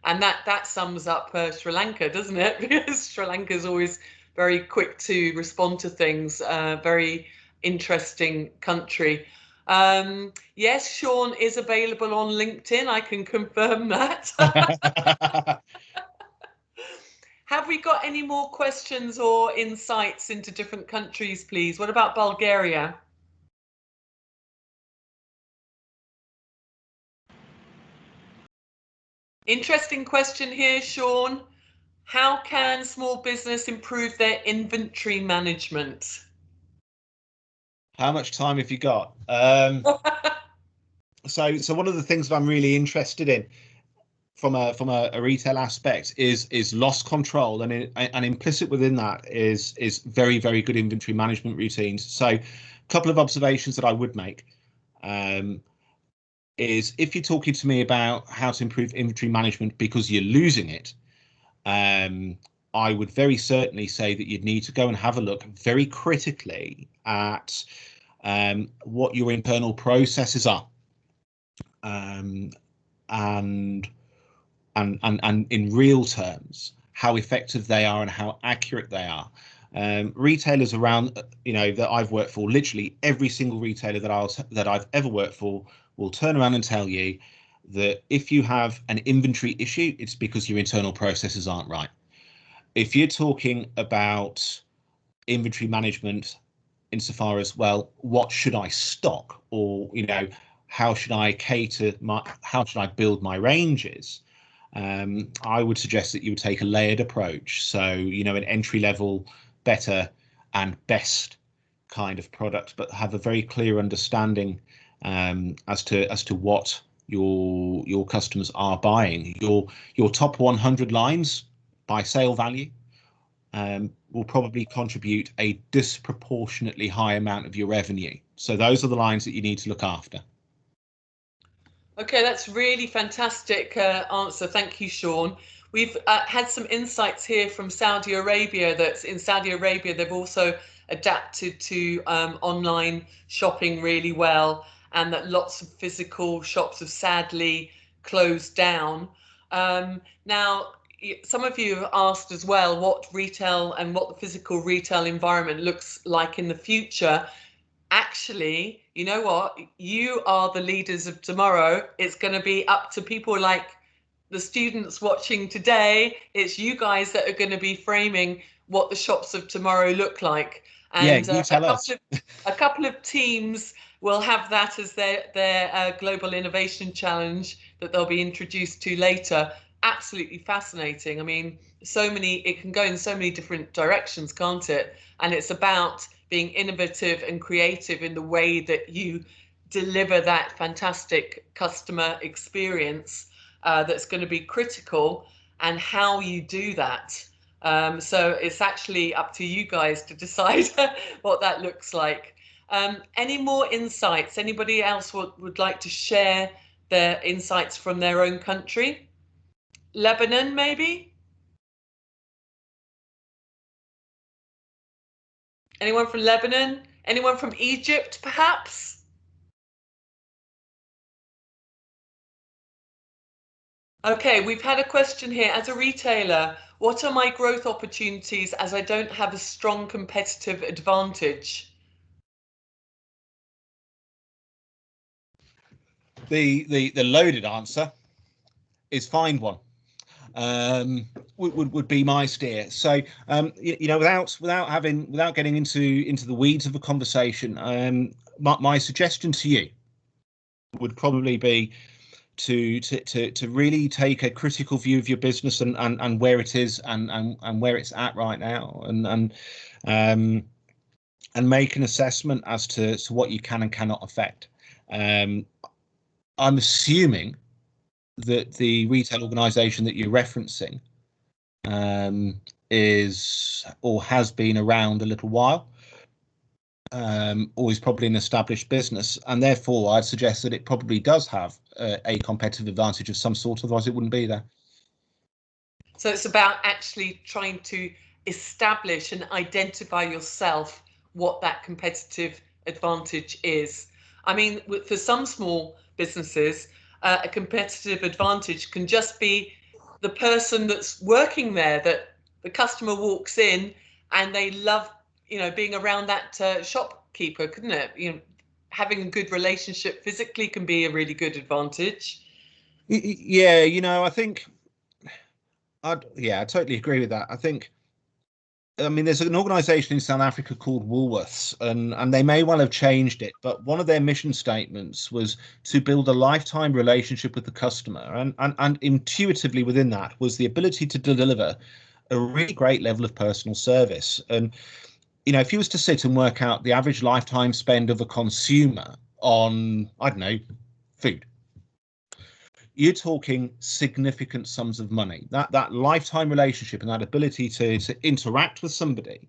And that sums up Sri Lanka, doesn't it? Because Sri Lanka is always very quick to respond to things. Very interesting country. Yes, Sean is available on LinkedIn. I can confirm that. Have we got any more questions or insights into different countries, please? What about Bulgaria? Interesting question here, Sean. How can small business improve their inventory management? How much time have you got? So one of the things that I'm really interested in from a retail aspect is loss control, and implicit within that is very, very good inventory management routines. So a couple of observations that I would make is, if you're talking to me about how to improve inventory management because you're losing it, I would very certainly say that you'd need to go and have a look very critically at what your internal processes are, and in real terms, how effective they are and how accurate they are. Retailers around, that I've worked for, literally every single retailer that I've ever worked for will turn around and tell you that if you have an inventory issue, it's because your internal processes aren't right. If you're talking about inventory management insofar as, well, what should I stock, or how should I how should I build my ranges, I would suggest that you would take a layered approach. So an entry level, better and best kind of product, but have a very clear understanding as to what your customers are buying. Your top 100 lines by sale value will probably contribute a disproportionately high amount of your revenue. So those are the lines that you need to look after. Okay, that's really fantastic answer. Thank you, Sean. We've had some insights here from Saudi Arabia, that in Saudi Arabia, they've also adapted to online shopping really well, and that lots of physical shops have sadly closed down. Now, some of you have asked as well what retail and what the physical retail environment looks like in the future. Actually, you know what? You are the leaders of tomorrow. It's going to be up to people like the students watching today. It's you guys that are going to be framing what the shops of tomorrow look like. And you tell us. A couple of teams will have that as their global innovation challenge that they'll be introduced to later. Absolutely fascinating. I mean, it can go in so many different directions, can't it? And it's about being innovative and creative in the way that you deliver that fantastic customer experience that's going to be critical, and how you do that. So it's actually up to you guys to decide what that looks like. Any more insights? Anybody else would like to share their insights from their own country? Lebanon, maybe? Anyone from Lebanon? Anyone from Egypt, perhaps? Okay, we've had a question here. As a retailer, what are my growth opportunities as I don't have a strong competitive advantage? The loaded answer is find one. Would be my steer. So you know, without getting into the weeds of the conversation, my suggestion to you would probably be to really take a critical view of your business and where it is and where it's at right now, and make an assessment as to what you can and cannot affect. I'm assuming that the retail organisation that you're referencing is or has been around a little while, or is probably an established business, and therefore I'd suggest that it probably does have a competitive advantage of some sort, otherwise it wouldn't be there. So it's about actually trying to establish and identify yourself what that competitive advantage is. I mean, for some small businesses, a competitive advantage can just be the person that's working there, that the customer walks in and they love, you know, being around that shopkeeper, couldn't it? You know, having a good relationship physically can be a really good advantage. Yeah, you know, I think I totally agree with that. I mean, there's an organisation in South Africa called Woolworths, and they may well have changed it, but one of their mission statements was to build a lifetime relationship with the customer, and intuitively within that was the ability to deliver a really great level of personal service. And you know, if you was to sit and work out the average lifetime spend of a consumer on, I don't know, food, you're talking significant sums of money. That lifetime relationship and that ability to interact with somebody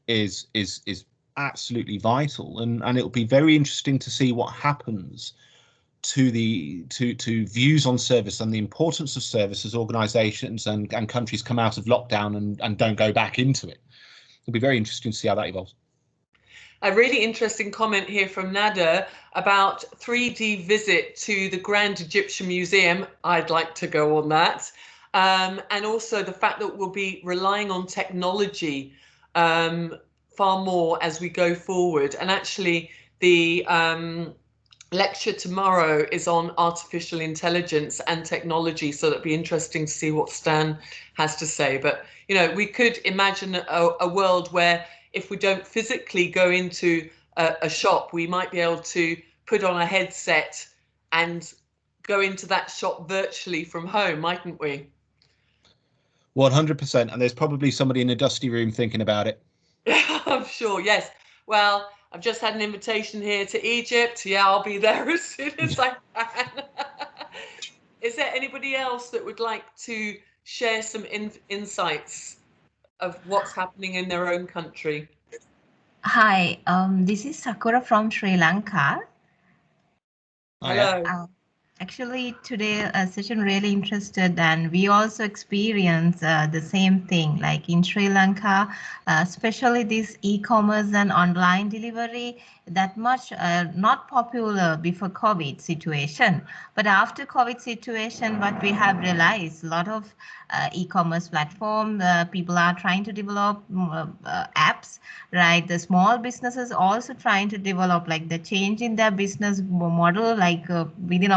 is absolutely vital, and it'll be very interesting to see what happens to views on service and the importance of service as organizations and countries come out of lockdown and don't go back into it. It'll be very interesting to see how that evolves. A really interesting comment here from Nada about 3D visit to the Grand Egyptian Museum. I'd like to go on that. And also the fact that we'll be relying on technology far more as we go forward. And actually the lecture tomorrow is on artificial intelligence and technology, so it'll be interesting to see what Stan has to say. But, you know, we could imagine a world where if we don't physically go into a shop, we might be able to put on a headset and go into that shop virtually from home, mightn't we? 100%. And there's probably somebody in a dusty room thinking about it. I'm sure, yes. Well, I've just had an invitation here to Egypt. Yeah, I'll be there as soon as I can. Is there anybody else that would like to share some insights of what's happening in their own country? Hi, this is Sakura from Sri Lanka. Hello. Actually, today session really interested, and we also experience the same thing. Like in Sri Lanka, especially this e-commerce and online delivery, that much not popular before COVID situation. But after COVID situation, what we have realized, a lot of e-commerce platform, people are trying to develop apps, right? The small businesses also trying to develop, like the change in their business model, like within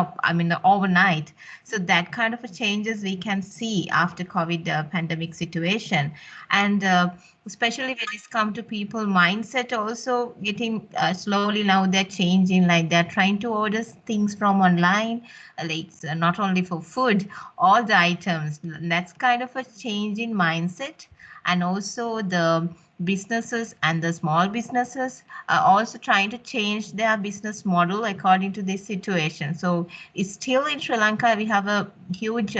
overnight. So that kind of a changes we can see after COVID pandemic situation. And especially when it's come to people mindset also getting slowly now they're changing, like they're trying to order things from online, like not only for food, all the items. That's kind of a change in mindset. And also the businesses and the small businesses are also trying to change their business model according to this situation. So it's still in Sri Lanka, we have a huge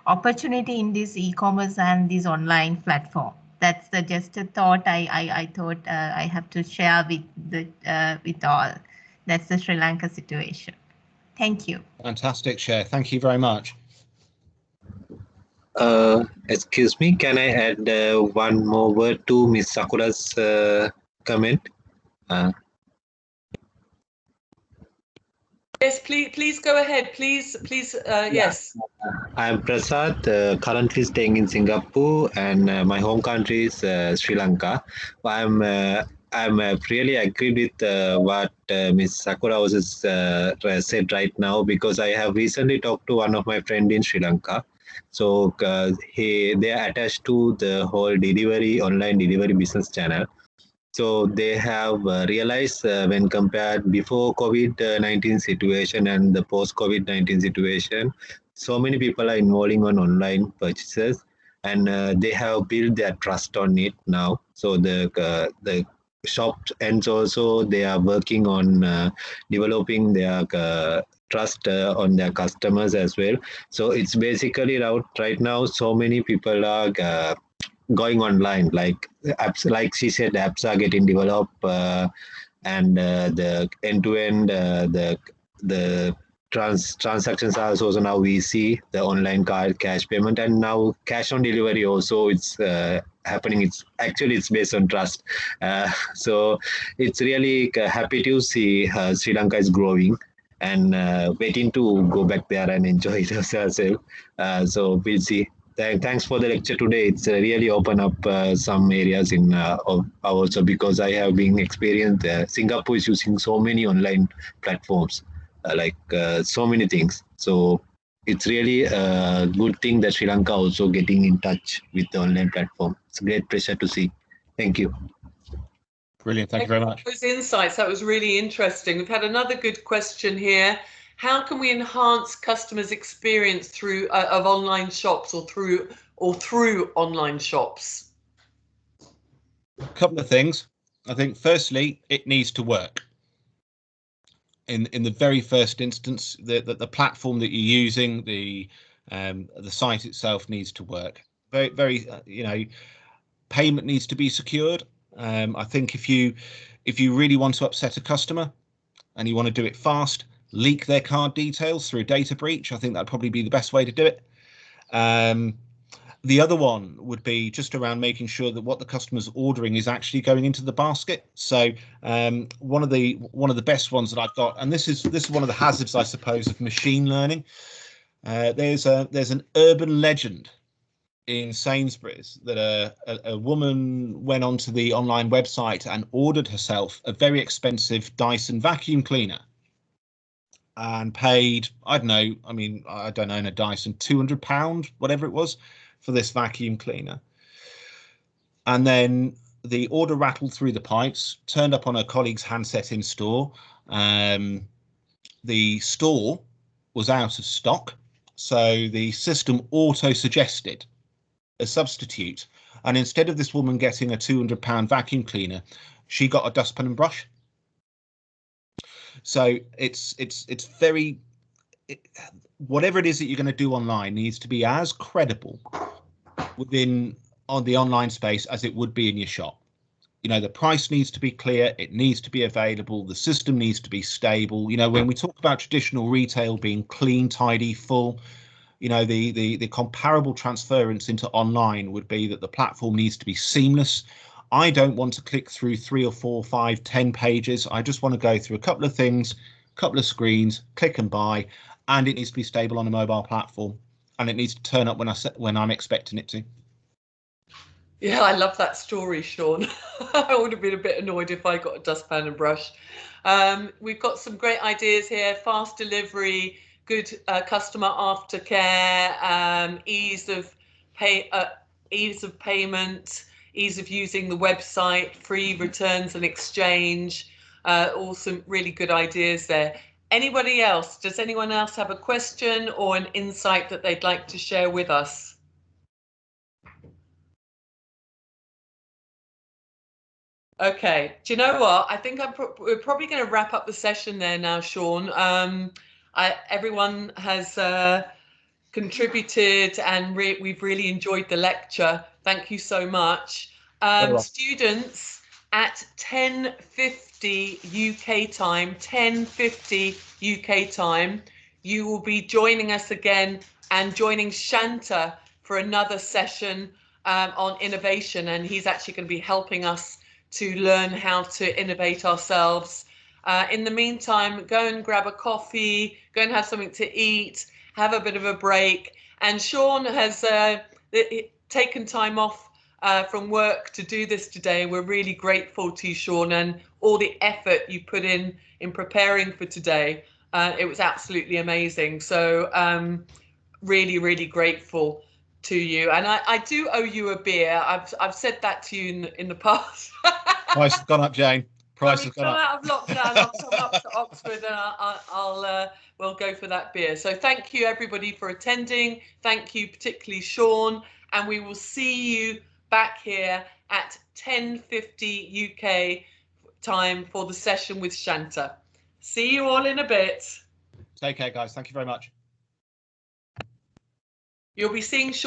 opportunity in this e-commerce and this online platform. That's just a thought I thought I have to share with all. That's the Sri Lanka situation. Thank you. Fantastic share. Thank you very much. Excuse me, can I add one more word to Ms. Sakura's comment? Yes, please go ahead. Please, yes. I'm Prasad, currently staying in Singapore, and my home country is Sri Lanka. I'm really agreed with what Ms. Sakura was said right now, because I have recently talked to one of my friends in Sri Lanka. So they are attached to the whole online delivery business channel. So they have realized when compared before COVID-19 situation and the post-COVID-19 situation, so many people are involving on online purchases, and they have built their trust on it now. So the shop ends also, they are working on developing their trust on their customers as well. So it's basically right now, so many people are going online, like apps, like she said, apps are getting developed, and the end-to-end the transactions are also now we see the online card cash payment, and now cash on delivery also it's happening. It's based on trust. So it's really happy to see Sri Lanka is growing, and waiting to go back there and enjoy it ourselves. So we'll see. Thanks for the lecture today. It's really opened up some areas in also, because I have been experienced. Singapore is using so many online platforms, so many things. So it's really a good thing that Sri Lanka also getting in touch with the online platform. It's a great pleasure to see. Thank you. Brilliant. Thank you very much. Those insights, that was really interesting. We've had another good question here. How can we enhance customers' experience through of online shops or through online shops? A couple of things. I think firstly, it needs to work. In the very first instance, the platform that you're using, the site itself needs to work. Very payment needs to be secured. I think if you really want to upset a customer and you want to do it fast, leak their card details through a data breach. I think that'd probably be the best way to do it. The other one would be just around making sure that what the customer's ordering is actually going into the basket. So one of the best ones that I've got, and this is one of the hazards, I suppose, of machine learning. There's an urban legend in Sainsbury's that a woman went onto the online website and ordered herself a very expensive Dyson vacuum cleaner, and paid, I don't know, I mean, I don't own a Dyson, £200, whatever it was, for this vacuum cleaner. And then the order rattled through the pipes, turned up on a colleague's handset in store. The store was out of stock, so the system auto-suggested a substitute. And instead of this woman getting a £200 vacuum cleaner, she got a dustpan and brush. So it's very, whatever it is that you're going to do online needs to be as credible on the online space as it would be in your shop. You know, the price needs to be clear, it needs to be available, the system needs to be stable. You know, when we talk about traditional retail being clean, tidy, full, you know, the comparable transference into online would be that the platform needs to be seamless. I don't want to click through 3 or 4, 5, 10 pages. I just want to go through a couple of things, a couple of screens, click and buy, and it needs to be stable on a mobile platform, and it needs to turn up when I'm expecting it to. Yeah, I love that story, Sean. I would have been a bit annoyed if I got a dustpan and brush. We've got some great ideas here: fast delivery, good customer aftercare, ease of payment, ease of using the website, free returns and exchange. All some really good ideas there. Anybody else? Does anyone else have a question or an insight that they'd like to share with us? Okay, do you know what? I think we're probably going to wrap up the session there now, Sean. Everyone has contributed, and we've really enjoyed the lecture. Thank you so much. Students, at 10:50 UK time, 10:50 UK time, you will be joining us again and joining Shanta for another session on innovation, and he's actually going to be helping us to learn how to innovate ourselves. In the meantime, go and grab a coffee, go and have something to eat, have a bit of a break. And Sean has taken time off from work to do this today. We're really grateful to you, Sean, and all the effort you put in preparing for today. It was absolutely amazing. So really, really grateful to you. And I do owe you a beer. I've said that to you in the past. Price has gone up, Jane. Price has gone up. Out of lockdown, I'll come up to Oxford and we'll go for that beer. So thank you everybody for attending. Thank you particularly Sean, and we will see you back here at 10:50 UK time for the session with Shanta. See you all in a bit. Take care, guys. Thank you very much. You'll be seeing Sean